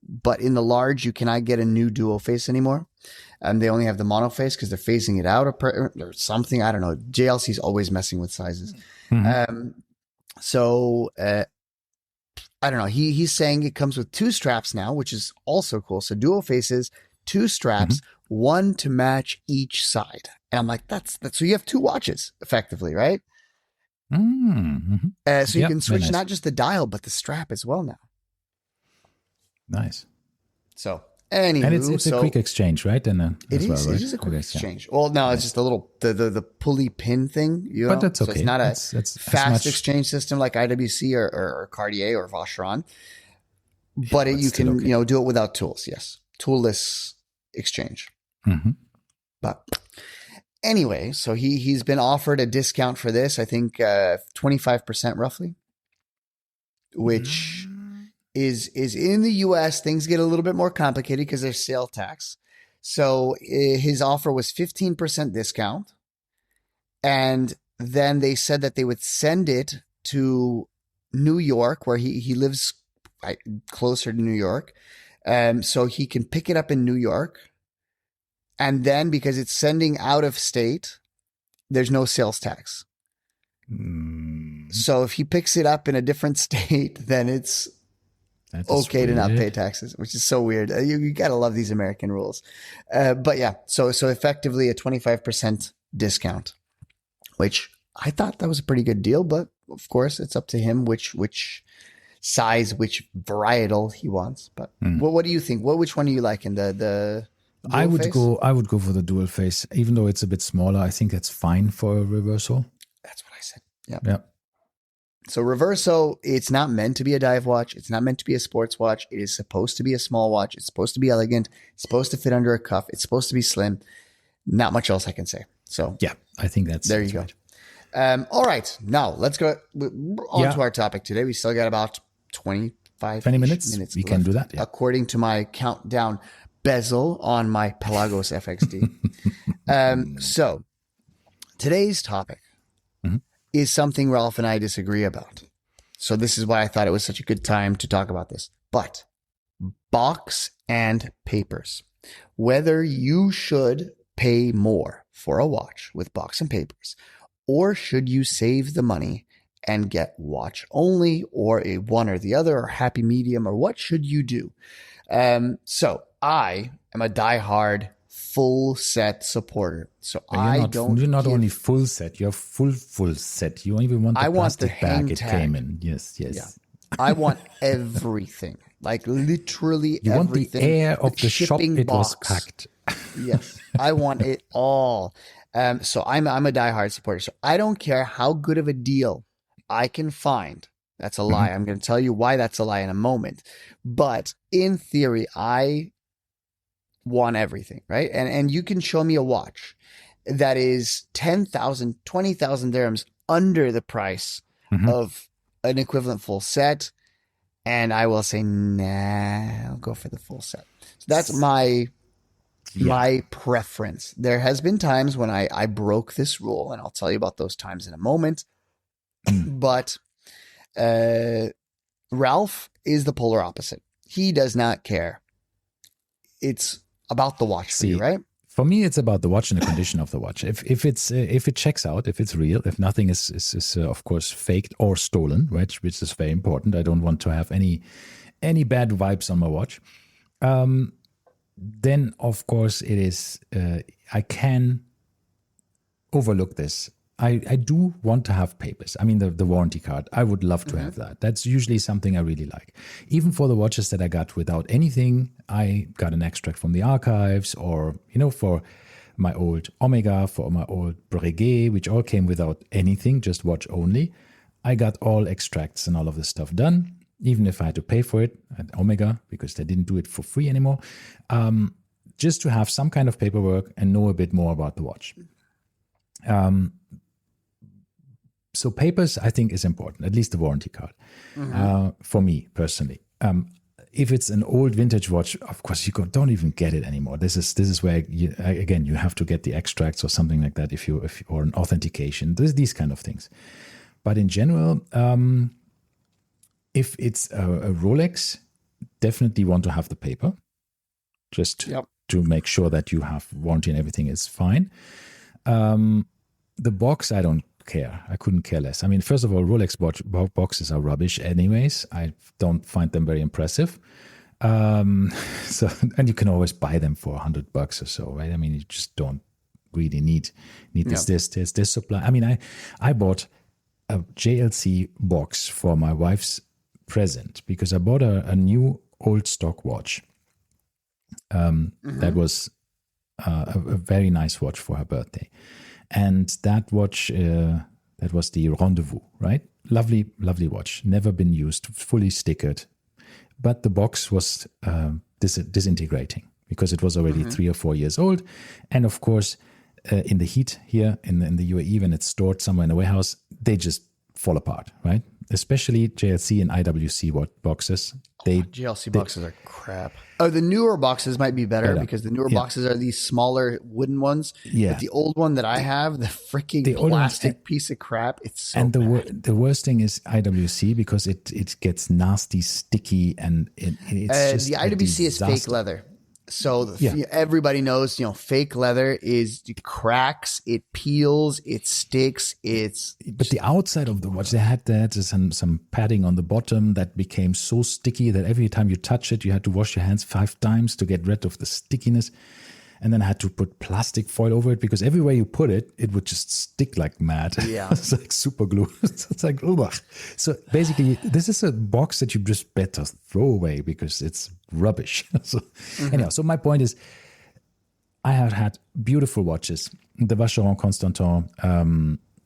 but in the large, you cannot get a new dual face anymore. They only have the mono face because they're phasing it out or something. I don't know. JLC's always messing with sizes. So I don't know. He's saying it comes with 2 straps now, which is also cool. So dual faces, 2 straps, one to match each side. And I'm like, that's so you have 2 watches effectively, right? So you can switch not just the dial, but the strap as well now.
Nice.
So anywho,
and it's a quick exchange, right? And
it is a quick exchange. Well, no, it's just a little the pulley pin thing, you know.
But that's okay.
So it's not
it's
fast exchange system like IWC or Cartier or Vacheron. But you can do it without tools. Yes, toolless exchange. But anyway, so he's been offered a discount for this. I think 25% roughly, which is in the US. Things get a little bit more complicated because there's sale tax. So his offer was 15% discount. And then they said that they would send it to New York, where he lives closer to New York. So he can pick it up in New York. And then because it's sending out of state, there's no sales tax. So if he picks it up in a different state, then it's okay to not pay taxes, which is so weird. You got to love these American rules. But yeah, so effectively a 25% discount, which I thought that was a pretty good deal. But of course, it's up to him which size, which varietal he wants. But what do you think? Which one do you like in the
I would go for the dual face, even though it's a bit smaller. I think that's fine for a Reverso.
That's what I said. Yeah.
Yeah.
So Reverso, it's not meant to be a dive watch. It's not meant to be a sports watch. It is supposed to be a small watch. It's supposed to be elegant. It's supposed to fit under a cuff. It's supposed to be slim. Not much else I can say. So
yeah, I think that's
there. You go. Right. All right. Now let's go on to our topic today. We still got about 20 minutes.
We can do that. Yeah.
According to my countdown bezel on my Pelagos FXD. So today's topic is something Ralf and I disagree about. So this is why I thought it was such a good time to talk about this. But box and papers, whether you should pay more for a watch with box and papers, or should you save the money and get watch only, or a one or the other, or happy medium, or what should you do? So I am a diehard full set supporter. So
you're not only full set, you're full set. You even want the plastic bag it came in. Yes.
Yeah. I want everything, like literally
you
everything.
Want the air of the shop it was packed.
Yes, I want it all. So I'm a diehard supporter. So I don't care how good of a deal I can find. That's a lie. I'm going to tell you why that's a lie in a moment. But in theory, I want everything, right? And you can show me a watch that is 10,000, 20,000 dirhams under the price of an equivalent full set. And I will say, nah, I'll go for the full set. So that's my preference. There has been times when I broke this rule, and I'll tell you about those times in a moment. But Ralf is the polar opposite. He does not care. It's about the watch for you, right?
For me, it's about the watch and the condition of the watch. If it checks out, if it's real, if nothing is of course faked or stolen, right, which is very important. I don't want to have any bad vibes on my watch. Then of course it is. I can overlook this. I do want to have papers. I mean, the warranty card, I would love to have that. That's usually something I really like. Even for the watches that I got without anything, I got an extract from the archives, or, for my old Omega, for my old Breguet, which all came without anything, just watch only. I got all extracts and all of this stuff done, even if I had to pay for it at Omega, because they didn't do it for free anymore, just to have some kind of paperwork and know a bit more about the watch. So papers, I think, is important, at least the warranty card, for me personally. If it's an old vintage watch, of course, you don't even get it anymore. This is where, you have to get the extracts or something like that or an authentication. There's these kind of things. But in general, if it's a Rolex, definitely want to have the paper, just to make sure that you have warranty and everything is fine. The box, I don't care. I couldn't care less. I mean, first of all, Rolex watch boxes are rubbish anyways. I don't find them very impressive. And you can always buy them for $100 or so, right? I mean, you just don't really need this supply. I mean, I bought a JLC box for my wife's present because I bought a new old stock watch. That was a very nice watch for her birthday. And that watch, that was the Rendezvous, right? Lovely, lovely watch. Never been used, fully stickered. But the box was disintegrating because it was already 3 or 4 years old. And of course, in the heat here in the UAE, when it's stored somewhere in a warehouse, they just fall apart, right? Especially JLC and IWC boxes.
JLC boxes are crap. Oh, the newer boxes might be better because the newer boxes are these smaller wooden ones. Yeah. But the old one that I have, the freaking plastic piece of crap, it's so bad.
The worst thing is IWC because it gets nasty, sticky, and it's just
the IWC is fake leather. So everybody knows, fake leather it cracks, it peels, it sticks.
But the outside of the watch, they had some padding on the bottom that became so sticky that every time you touch it, you had to wash your hands 5 times to get rid of the stickiness. And then I had to put plastic foil over it because everywhere you put it, it would just stick like mad.
Yeah.
It's like super glue. It's like, ugh. So basically, this is a box that you just better throw away because it's rubbish. So anyhow, so my point is, I have had beautiful watches. The Vacheron Constantin,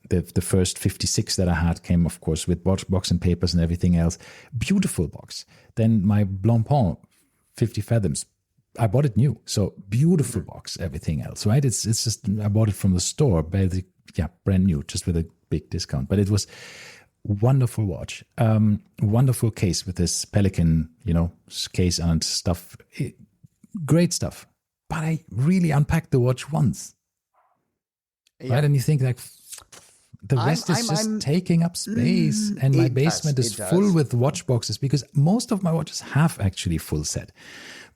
the first 56 that I had came, of course, with box and papers and everything else. Beautiful box. Then my Blancpain 50 Fathoms, I bought it new. So beautiful box, everything else, right? It's just, I bought it from the store, brand new, just with a big discount. But it was wonderful watch, wonderful case with this Pelican, case and stuff. Great stuff. But I really unpacked the watch once, right? And you think like, the rest is just taking up space. And my basement is full with watch boxes because most of my watches have actually full set.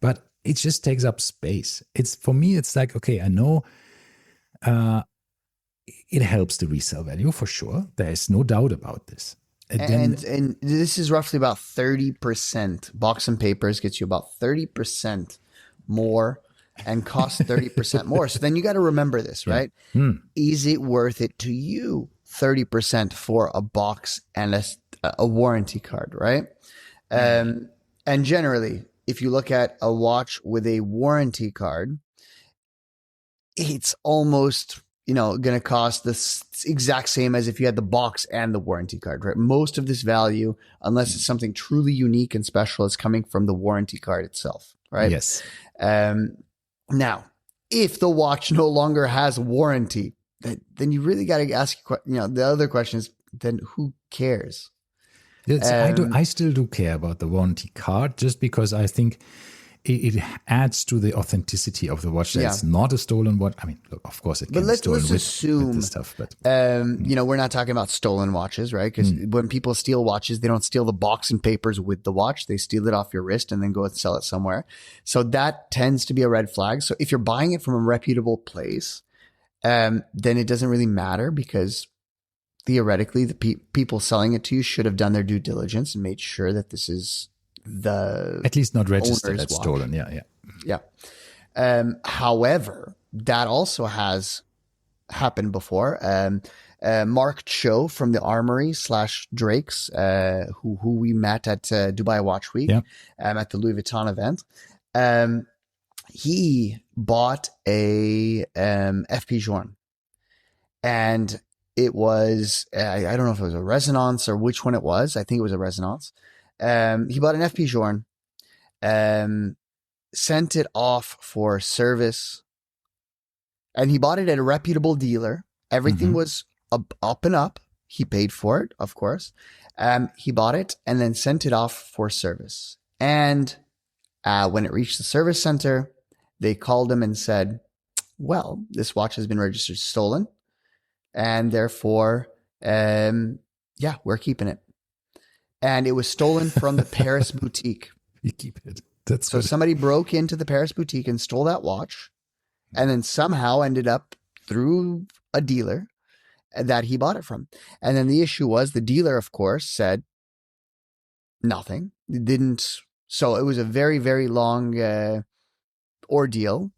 But it just takes up space. For me, it's like, okay, I know it helps the resale value for sure. There is no doubt about this.
And this is roughly about 30%. Box and papers gets you about 30% more and costs 30% more. So then you got to remember this, right? Is it worth it to you? 30% for a box and a warranty card, right? And generally, if you look at a watch with a warranty card, it's almost, going to cost the exact same as if you had the box and the warranty card, right? Most of this value, unless it's something truly unique and special, is coming from the warranty card itself, right?
Yes.
Now, if the watch no longer has warranty, then you really got to ask, the other question is, then who cares?
I still do care about the warranty card just because I think it adds to the authenticity of the watch that it's not a stolen watch. I mean, look, of course it can be stolen
let's assume,
with this stuff. But
we're not talking about stolen watches, right? Because when people steal watches, they don't steal the box and papers with the watch. They steal it off your wrist and then go and sell it somewhere. So that tends to be a red flag. So if you're buying it from a reputable place, then it doesn't really matter because theoretically, the people selling it to you should have done their due diligence and made sure that this is
at least not registered as stolen. Yeah.
However, that also has happened before. Mark Cho from the Armory / Drake's, who we met at Dubai Watch Week,
Yeah.
at the Louis Vuitton event. He bought a FP Journe, and it was I don't know if it was a Resonance or which one it was. I think it was a Resonance. He bought an FP Journe, sent it off for service, and he bought it at a reputable dealer. Everything was up and up. He paid for it, of course. He bought it and then sent it off for service. And when it reached the service center, they called him and said, well, this watch has been registered stolen, and therefore, we're keeping it. And it was stolen from the Paris boutique.
You keep it. That's
so
good.
Somebody broke into the Paris boutique and stole that watch, and then somehow ended up through a dealer that he bought it from. And then the issue was the dealer, of course, said nothing. It didn't. So it was a very, very long ordeal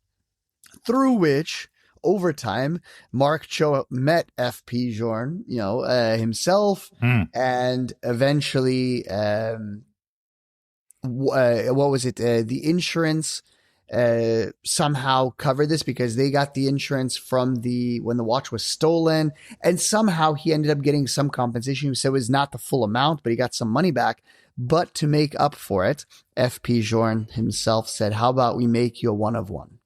through which, over time, Mark Cho met FP Journe, himself, and eventually, what was it? The insurance somehow covered this because they got the insurance from when the watch was stolen, and somehow he ended up getting some compensation. He said it was not the full amount, but he got some money back. But to make up for it, FP Journe himself said, how about we make you a 1 of 1?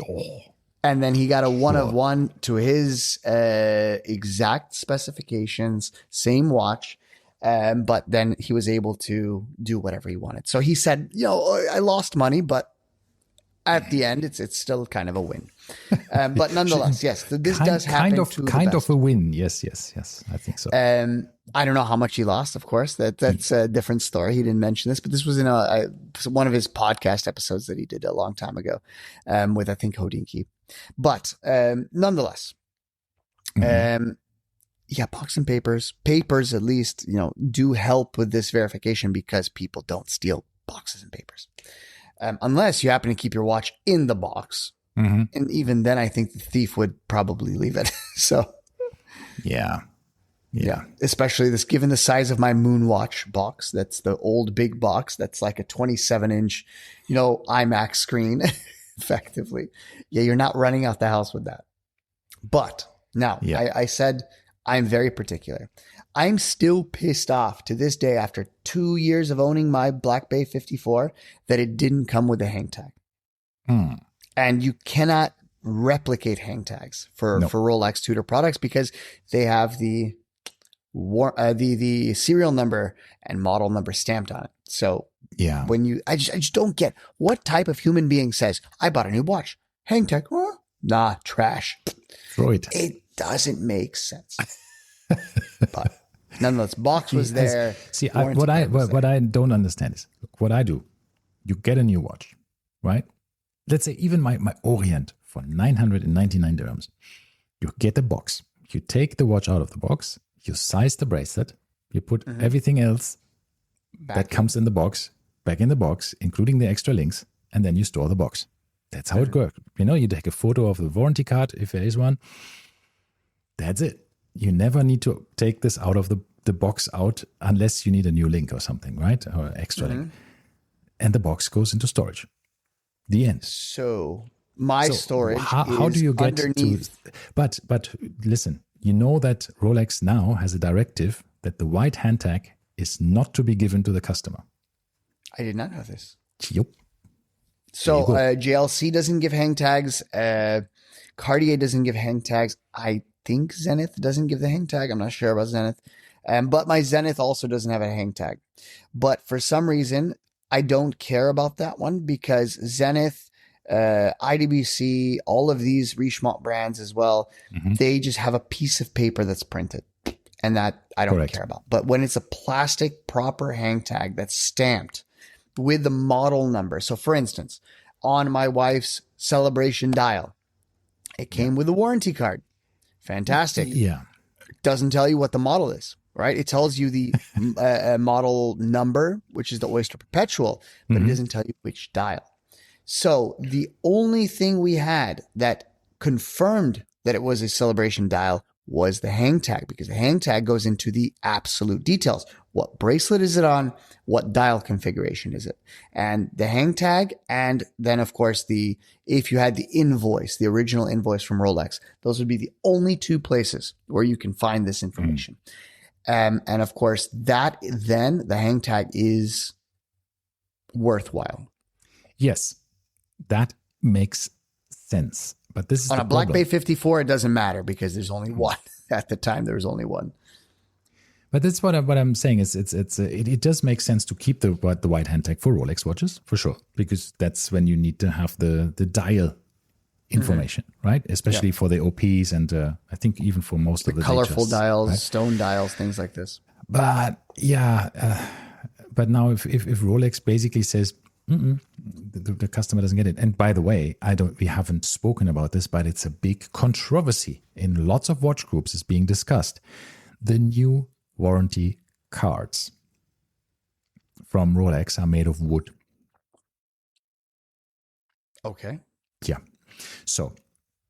Oh.
And then he got a 1 of 1 to his exact specifications, same watch. But then he was able to do whatever he wanted. So he said, I lost money, but at the end, it's still kind of a win. But nonetheless, yes, this does happen
kind of a win. Yes. I think so.
I don't know how much he lost, of course. That's a different story. He didn't mention this, but this was in one of his podcast episodes that he did a long time ago, with, I think, Hodinky. But nonetheless, box and papers at least, do help with this verification because people don't steal boxes and papers. Unless you happen to keep your watch in the box. And even then, I think the thief would probably leave it. So, yeah. Especially given the size of my Moonwatch box. That's the old big box. That's like a 27-inch, IMAX screen, effectively. Yeah, you're not running out the house with that. But now, I said I'm very particular. I'm still pissed off to this day after 2 years of owning my Black Bay 54 that it didn't come with a hang tag. And you cannot replicate hang tags for Rolex Tudor products because they have the serial number and model number stamped on it. So when I just don't get what type of human being says, I bought a new watch, hang tag, nah, trash.
Freud.
It doesn't make sense. But nonetheless, box was there.
See, what I don't understand is, look, what I do, you get a new watch, right? Let's say even my Orient for 999 dirhams. You get the box. You take the watch out of the box. You size the bracelet. You put everything else that comes in the box back in the box, including the extra links, and then you store the box. That's how it works. You take a photo of the warranty card if there is one. That's it. You never need to take this out of the box out unless you need a new link or something, right? Or extra link. And the box goes into storage. The end.
So my storage
how do you get underneath? But listen, you know that Rolex now has a directive that the white hand tag is not to be given to the customer.
I did not know this.
Yep.
So JLC doesn't give hang tags. Cartier doesn't give hang tags. I think Zenith doesn't give the hang tag. I'm not sure about Zenith. But my Zenith also doesn't have a hang tag. But for some reason, I don't care about that one because Zenith, IWC, all of these Richemont brands as well, they just have a piece of paper that's printed. And that I don't care about. But when it's a plastic proper hang tag that's stamped with the model number. So for instance, on my wife's Celebration dial, it came with a warranty card. Fantastic.
Yeah.
It doesn't tell you what the model is, right? It tells you the model number, which is the Oyster Perpetual, but it doesn't tell you which dial. So the only thing we had that confirmed that it was a Celebration dial was the hang tag, because the hang tag goes into the absolute details. What bracelet is it on? What dial configuration is it? And the hang tag, and then of course if you had the invoice, the original invoice from Rolex, those would be the only two places where you can find this information. And of course the hang tag is worthwhile.
Yes, that makes sense. But this is
on
the
a Black
problem.
Bay 54. It doesn't matter because there's only one. At the time, there was only one.
But that's what I'm saying is it does make sense to keep the white hand tag for Rolex watches for sure, because that's when you need to have the dial information, right? Especially for the OPs and I think even for most of the
colorful
Datejust,
dials,
right?
stone dials, things like this.
But yeah, but now if Rolex basically says the customer doesn't get it, and by the way, we haven't spoken about this, but it's a big controversy in lots of watch groups is being discussed. The new warranty cards from Rolex are made of wood.
Okay.
Yeah. So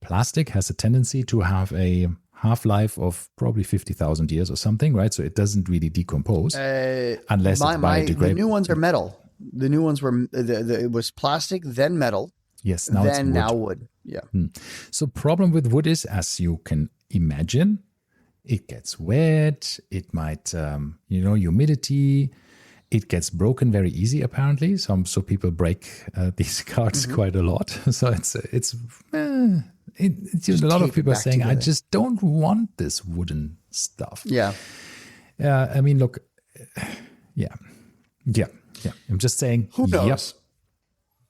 plastic has a tendency to have a half-life of probably 50,000 years or something, right? So it doesn't really decompose unless it's biodegradable.
The new ones are metal. The new ones were, it was plastic, then metal.
Yes, now it's wood.
Now wood. Yeah.
So problem with wood is, as you can imagine, it gets wet. It might, humidity. It gets broken very easy, apparently. So people break these cards quite a lot. So it's a lot of people are saying, I just don't want this wooden stuff.
Yeah.
I mean, look, yeah. I'm just saying.
Who knows?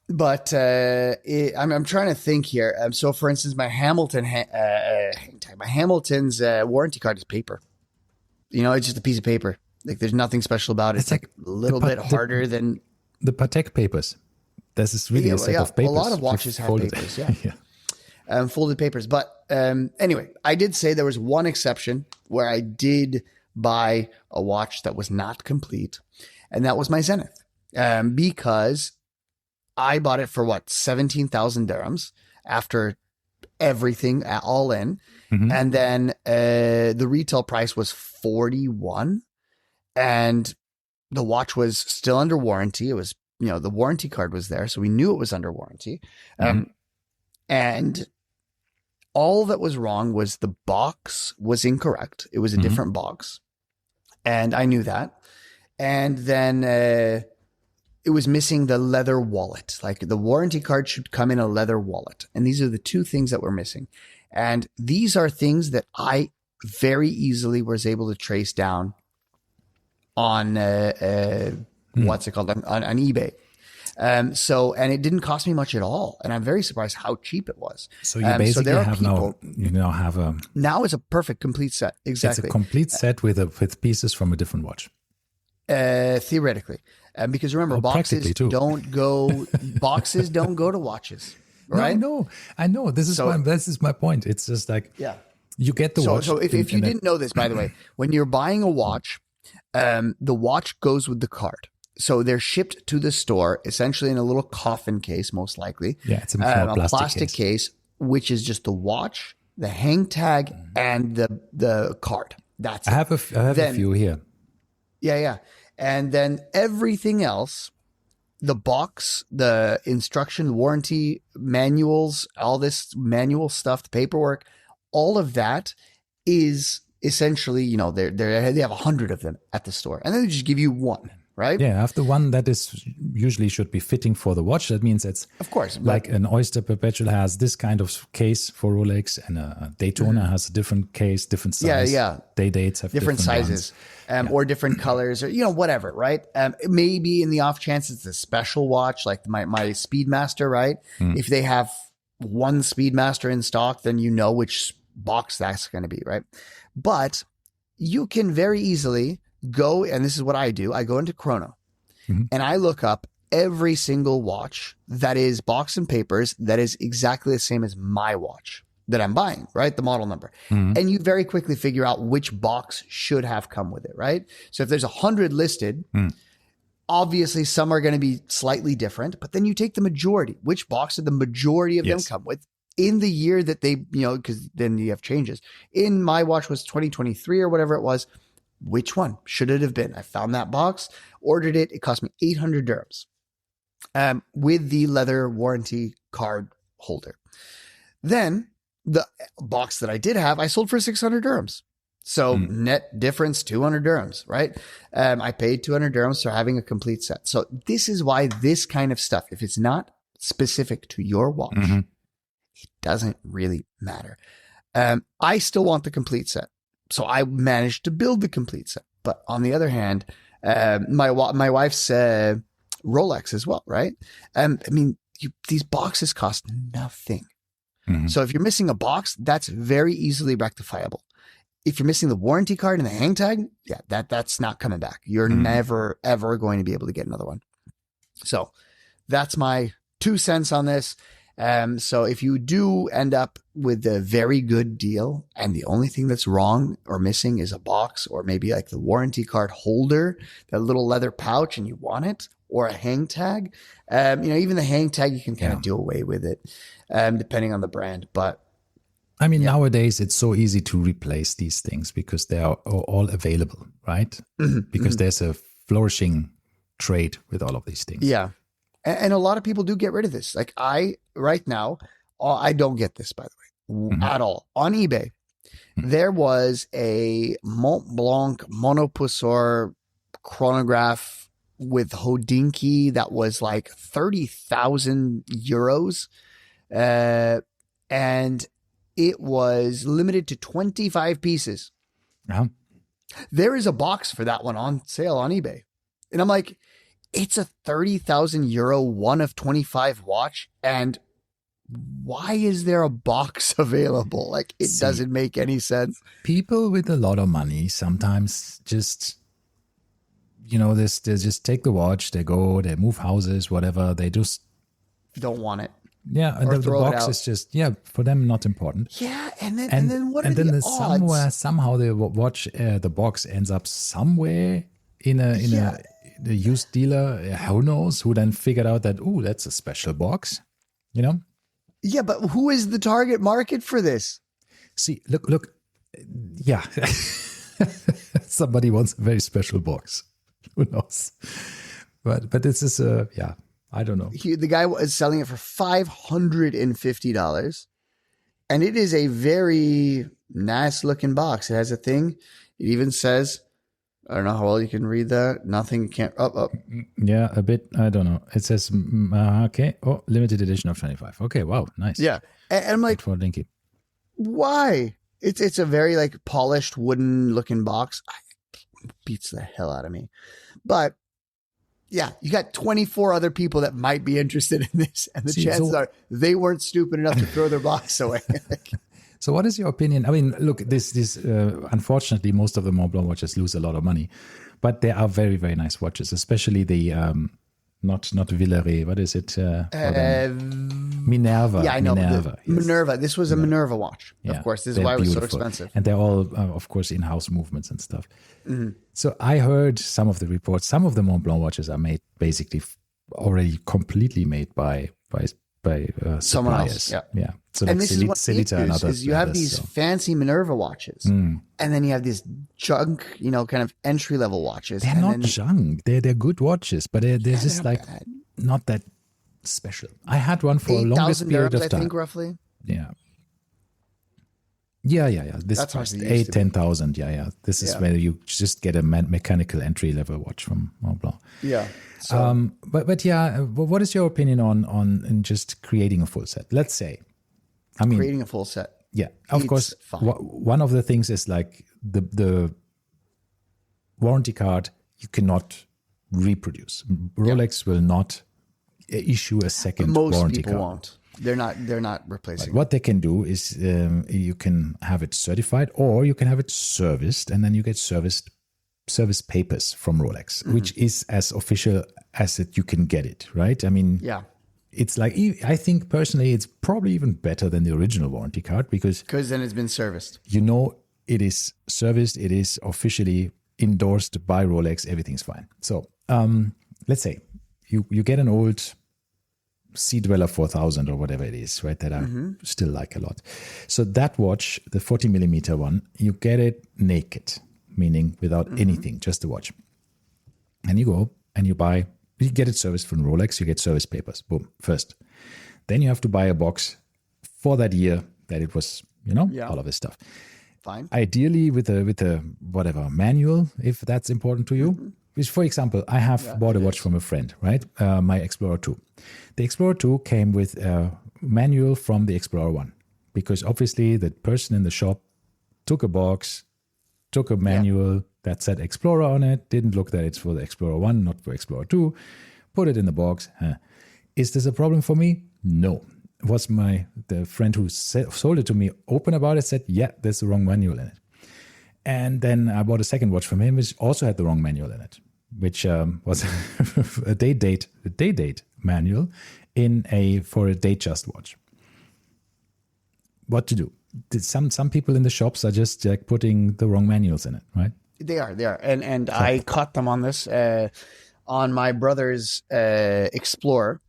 Yep. But I'm trying to think here. So, for instance, my Hamilton's warranty card is paper. It's just a piece of paper. Like, there's nothing special about it. It's like a little bit harder than
the Patek papers. This is really a set of papers.
A lot of watches have papers. Yeah. Folded papers. But anyway, I did say there was one exception where I did buy a watch that was not complete, and that was my Zenith. Because I bought it for 17,000 dirhams after everything all in. And then the retail price was 41, and the watch was still under warranty. It was, the warranty card was there. So we knew it was under warranty. And all that was wrong was the box was incorrect. It was a different box. And I knew that. And then it was missing the leather wallet. Like, the warranty card should come in a leather wallet. And these are the two things that were missing. And these are things that I very easily was able to trace down on what's it called, on eBay. And it didn't cost me much at all. And I'm very surprised how cheap it was.
So you basically
now it's a perfect complete set. Exactly.
It's a complete set with pieces from a different watch.
Theoretically. Because remember, boxes don't go to watches. Right?
No, I know. This is my point. It's just like, you get the watch.
So if you didn't know this, by the way, when you're buying a watch, the watch goes with the card. So they're shipped to the store, essentially in a little coffin case, most likely.
Yeah, it's a
plastic case, which is just the watch, the hang tag, and the card. That's it.
I have a few here.
Yeah. And then everything else, the box, the instruction, warranty manuals, all this manual stuff, the paperwork, all of that is essentially, they have 100 of them at the store, and then they just give you one, right?
Yeah, I have the one that is usually should be fitting for the watch. That means it's,
of course,
like an Oyster Perpetual has this kind of case for Rolex, and a Daytona has a different case, different size.
Yeah.
Day dates have different
sizes. Or different colors, or whatever, right? Maybe in the off chance it's a special watch, like my Speedmaster, right? If they have one Speedmaster in stock, then you know which box that's going to be, right? But you can very easily go, and this is what I do. I go into Chrono, and I look up every single watch that is box and papers that is exactly the same as my watch that I'm buying, right? The model number. And you very quickly figure out which box should have come with it, right? So if there's 100 listed, obviously some are going to be slightly different, but then you take the majority. Which box did the majority of them come with? in the year that they, because then you have changes. In my watch was 2023 or whatever it was. Which one should it have been? I found that box, ordered it. It cost me 800 dirhams with the leather warranty card holder. Then the box that I did have, I sold for 600 dirhams. So net difference, 200 dirhams, right? I paid 200 dirhams for having a complete set. So this is why this kind of stuff, if it's not specific to your watch, it doesn't really matter. I still want the complete set. So I managed to build the complete set. But on the other hand, my wife's Rolex as well, right? I mean, these boxes cost nothing. So if you're missing a box, that's very easily rectifiable. If you're missing the warranty card and the hang tag, yeah, that's not coming back. You're never, ever going to be able to get another one. So that's my 2 cents on this. So if you do end up with a very good deal and the only thing that's wrong or missing is a box or maybe like the warranty card holder, that little leather pouch, and you want it, or a hang tag, even the hang tag, you can kind of do away with it, depending on the brand. But
I mean, nowadays it's so easy to replace these things because they are all available, right? Because there's a flourishing trade with all of these things.
Yeah. And a lot of people do get rid of this. Like right now, I don't get this, by the way, at all. On eBay, there was a Mont Blanc Monopoussoir chronograph with Hodinkee that was like 30,000 euros. And it was limited to 25 pieces. There is a box for that one on sale on eBay. And I'm like, it's a 30,000 euro 1 of 25 watch. And why is there a box available? Like, it doesn't make any sense.
People with a lot of money sometimes just, they just take the watch, they go, they move houses, whatever. They just
don't want it.
Yeah, and the box is just for them not important.
Yeah, and then what are the odds?
Somehow the watch, the box ends up somewhere in a used dealer. Who knows? Who then figured out that that's a special box,
Yeah, but who is the target market for this?
See, look. Yeah, somebody wants a very special box. Who knows? But this is I don't know.
The guy was selling it for $550, and it is a very nice looking box. It has a thing. It even says, I don't know how well you can read that. Nothing can't up.
Yeah, a bit. I don't know. It says okay. Oh, limited edition of 25. Okay, wow, nice.
Yeah, and I'm like,
for Dinky.
Why? It's a very like polished wooden looking box. It beats the hell out of me, but. Yeah, you got 24 other people that might be interested in this, and the chances are they weren't stupid enough to throw their box away.
So what is your opinion? I mean, look, this unfortunately, most of the Mont Blanc watches lose a lot of money, but they are very, very nice watches, especially the not Villeret. What is it? Minerva.
Yeah, I know.
Minerva.
Yes. Minerva. This was a Minerva watch. Yeah, of course. This is why it was so expensive.
And they're all, of course, in-house movements and stuff. So I heard some of the reports. Some of the Mont Blanc watches are made basically already completely made by
someone
suppliers.
else.
Yeah. So
and
like
this is what
Celita and others.
Is you have these fancy Minerva watches, and then you have these junk, kind of entry level watches.
They're not junk. They're good watches, but they're just like bad. Not that special. I had one for a longest period of time.
I think roughly.
Yeah. This cost 10,000. Yeah. This is where you just get a mechanical entry level watch from Mont Blanc.
Yeah. So.
But what is your opinion on just creating a full set? Let's say,
creating a full set.
Yeah, of course. One of the things is like the warranty card you cannot reproduce. Rolex will not issue a second warranty card.
Most people won't. They're not replacing.
But what they can do is you can have it certified, or you can have it serviced, and then you get service papers from Rolex, which is as official as you can get it, right? I mean, it's like, I think personally, it's probably even better than the original warranty card because
then it's been serviced.
It is serviced, it is officially endorsed by Rolex, everything's fine. So let's say you get an old Sea Dweller 4000 or whatever it is, right? That I still like a lot. So that watch, the 40 millimeter one, you get it naked, meaning without anything, just the watch. And you go and you get it serviced from Rolex, you get service papers, boom, first. Then you have to buy a box for that year that it was, all of this stuff.
Fine.
Ideally with a whatever manual, if that's important to you. Which, for example, I have bought a watch from a friend, right? My Explorer 2. The Explorer 2 came with a manual from the Explorer 1 because obviously the person in the shop took a box, took a manual that said Explorer on it, didn't look that it's for the Explorer 1, not for Explorer 2, put it in the box. Is this a problem for me? No. Was the friend who sold it to me open about it, said, yeah, there's the wrong manual in it. And then I bought a second watch from him, which also had the wrong manual in it, which was a day date manual for a Datejust watch. What to do? Some people in the shops are just like putting the wrong manuals in it, right?
They are. And I caught them on this on my brother's Explorer.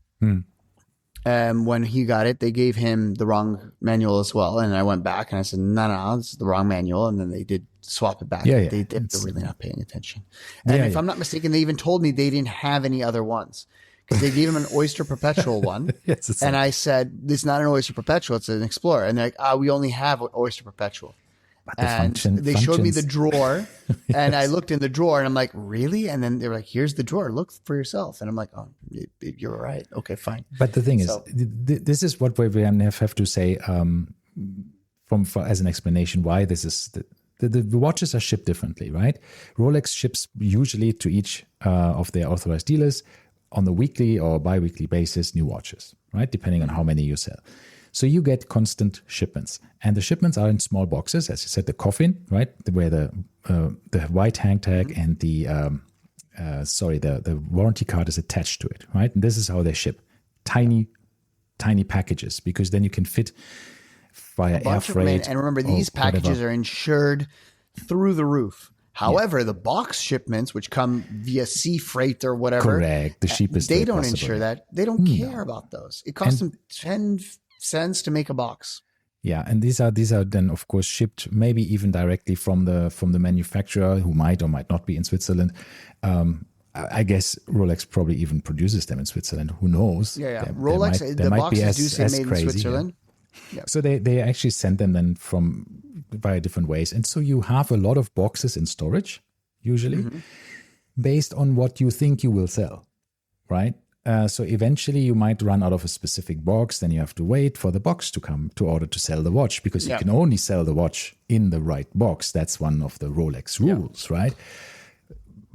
When he got it, they gave him the wrong manual as well. And I went back and I said, no, this is the wrong manual. And then they did swap it back. They're really not paying attention. And if I'm not mistaken, they even told me they didn't have any other ones because they gave him an Oyster Perpetual one. And I said, this is not an Oyster Perpetual, it's an Explorer. And they're like, we only have an Oyster Perpetual. And they showed me the drawer and I looked in the drawer and I'm like, really? And then they were like, here's the drawer, look for yourself. And I'm like, oh, you're right. Okay, fine.
But the thing is, this is what we have to say as an explanation why this is. The watches are shipped differently, right? Rolex ships usually to each of their authorized dealers on the weekly or bi-weekly basis new watches, right? Depending on how many you sell. So you get constant shipments, and the shipments are in small boxes, as you said, the coffin, right, where the white hang tag and the warranty card is attached to it, right? And this is how they ship, tiny packages, because then you can fit via air freight.
And remember, these packages are insured through the roof. However, the box shipments, which come via sea freight or whatever,
correct, the cheapest.
They don't insure that. They don't care about those. It costs them 10 cents to make a box.
Yeah, and these are then of course shipped maybe even directly from the manufacturer, who might or might not be in Switzerland. I guess Rolex probably even produces them in Switzerland. Who knows?
Yeah. Rolex, the boxes do say made in Switzerland.
Yeah. So they actually send them then via different ways, and so you have a lot of boxes in storage usually, based on what you think you will sell, right? So eventually you might run out of a specific box, then you have to wait for the box to come to order to sell the watch, because you can only sell the watch in the right box. That's one of the Rolex rules, right?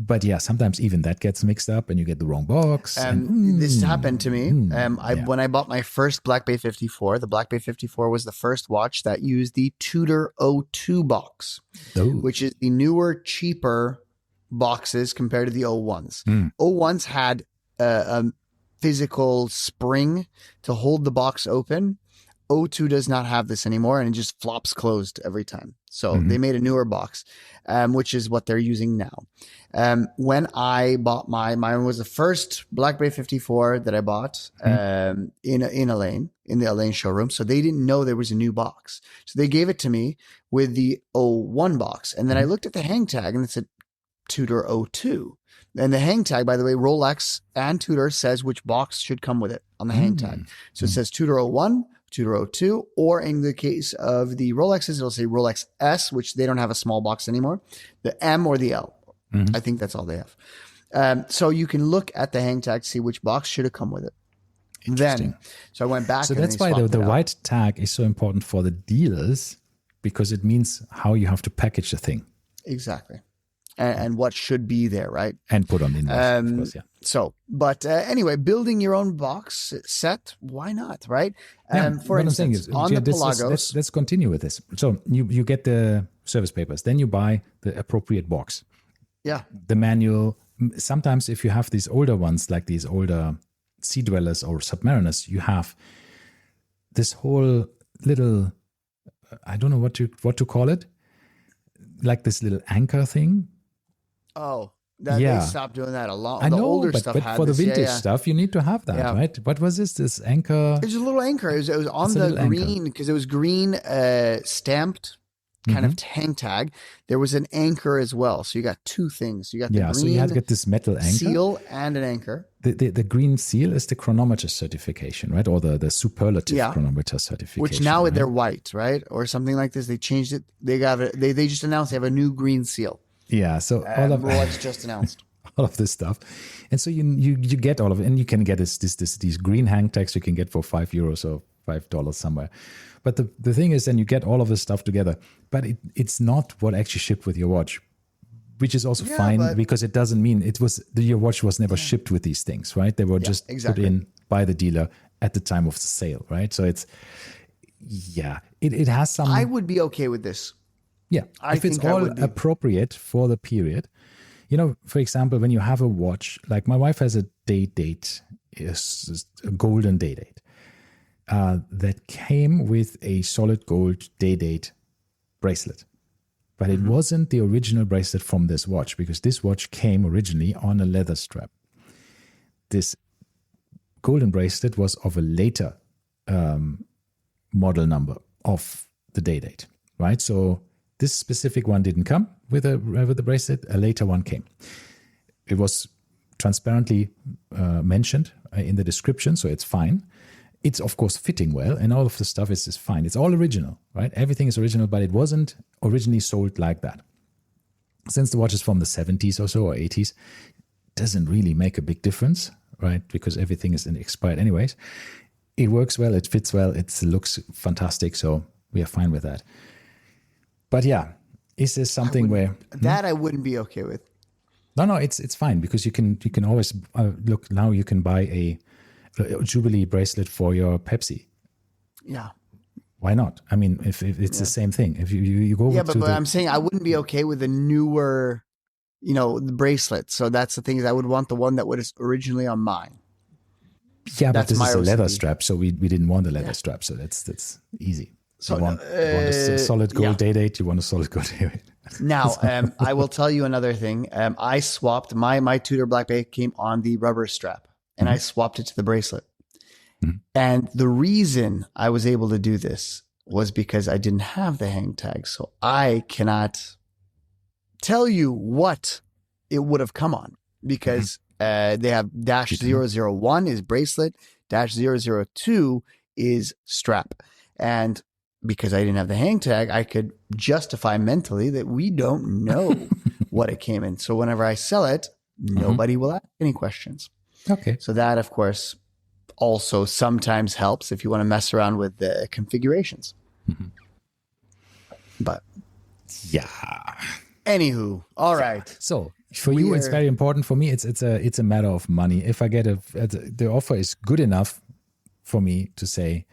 But sometimes even that gets mixed up and you get the wrong box.
This happened to me. When I bought my first Black Bay 54, the Black Bay 54 was the first watch that used the Tudor O2 box, which is the newer, cheaper boxes compared to the O1s. O1s had a physical spring to hold the box open. O2 does not have this anymore, and it just flops closed every time. So they made a newer box, which is what they're using now. When I bought mine was the first Black Bay 54 that I bought in the Elaine showroom. So they didn't know there was a new box. So they gave it to me with the O1 box. And then I looked at the hang tag and it said Tudor O2. And the hang tag, by the way, Rolex and Tudor says which box should come with it on the hang tag. So it says Tudor O1, Tudor O2, or in the case of the Rolexes, it'll say Rolex S, which they don't have a small box anymore, the M or the L. I think that's all they have. So you can look at the hang tag to see which box should have come with it. So I went back.
So that's why the white tag is so important for the dealers, because it means how you have to package the thing.
Exactly. And what should be there, right?
And put on the invoice, of course,
So, but anyway, building your own box set, why not, right? For instance, on the Pelagos.
Let's continue with this. So you get the service papers, then you buy the appropriate box.
Yeah.
The manual. Sometimes if you have these older ones, like these older Sea Dwellers or Submariners, you have this whole little, I don't know what to call it, like this little anchor thing.
Oh, That
Yeah.
they stopped doing that a lot.
I
The
know,
older
but
stuff
but
had
for the
this.
vintage
Yeah.
stuff, you need to have that,
Yeah.
right? What was this? This anchor?
It was a little anchor. It was on
It's a
the
little anchor.
green, because it was green stamped kind of hang tag. There was an anchor as well. So you got two things. You got the
Yeah, so you
green
had to get this metal anchor.
seal and an anchor.
The green seal is the chronometer certification, right? Or the superlative chronometer certification.
Which now
right?
they're white, right? Or something like this. They changed it. They got it. They just announced they have a new green seal.
Yeah, so all of
Rolex just announced
all of this stuff, and so you get all of it, and you can get these green hang tags you can get for €5 or $5 somewhere. But the thing is, then you get all of this stuff together, but it's not what actually shipped with your watch, which is also fine, because it doesn't mean your watch was never shipped with these things, right? They were just put in by the dealer at the time of the sale, right? So it has some.
I would be okay with this.
Yeah, if it's all appropriate for the period. For example, when you have a watch, like my wife has a date, a golden date, that came with a solid gold date bracelet. But it wasn't the original bracelet from this watch, because this watch came originally on a leather strap. This golden bracelet was of a later model number of the date, right? So this specific one didn't come with the bracelet. A later one came. It was transparently mentioned in the description, so it's fine. It's of course fitting well, and all of the stuff is fine. It's all original, right? Everything is original, but it wasn't originally sold like that. Since the watch is from the 70s or so, or 80s, doesn't really make a big difference, right? Because everything is expired anyways. It works well, it fits well, it looks fantastic, so we are fine with that. But yeah, is this something where
that I wouldn't be okay with?
No, it's fine, because you can always look. Now you can buy a Jubilee bracelet for your Pepsi.
Yeah.
Why not? I mean, if it's the same thing. If you go
but I'm saying I wouldn't be okay with the newer, the bracelet. So that's the thing, is I would want the one that was originally on mine.
Yeah, but this is a leather strap, so we didn't want a leather strap, so that's easy. So you want a solid gold date. You want a solid gold date.
Now, I will tell you another thing. I swapped my Tudor Black Bay came on the rubber strap, and I swapped it to the bracelet. And the reason I was able to do this was because I didn't have the hang tag. So I cannot tell you what it would have come on, because they have -001 is bracelet, -002 is strap. And because I didn't have the hang tag, I could justify mentally that we don't know what it came in. So whenever I sell it, nobody will ask any questions.
Okay.
So that, of course, also sometimes helps if you want to mess around with the configurations. But
yeah.
Anywho, all right.
So for you, it's very important. For me, it's a matter of money. If I get the offer is good enough for me to say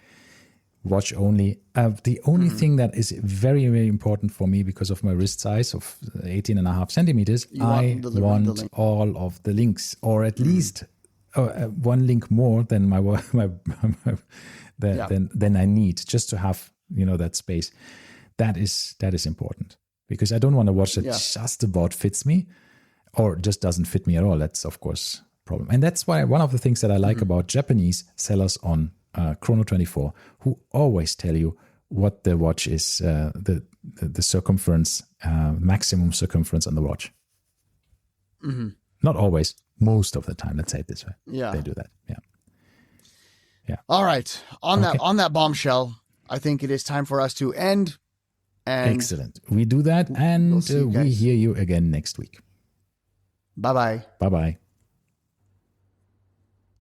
watch only. The only thing that is very, very important for me, because of my wrist size of 18.5 centimeters, I want all of the links, or at least one link more than than I need, just to have that space. That is important, because I don't want a watch that just about fits me, or just doesn't fit me at all. That's of course a problem, and that's why one of the things that I like about Japanese sellers on Chrono24, who always tell you what the watch is, the circumference, maximum circumference on the watch. Not always, most of the time. Let's say it this way.
Yeah,
they do that. Yeah.
All right. On that bombshell, I think it is time for us to end. And
excellent. We do that, and we hear you again next week.
Bye-bye.
Bye-bye.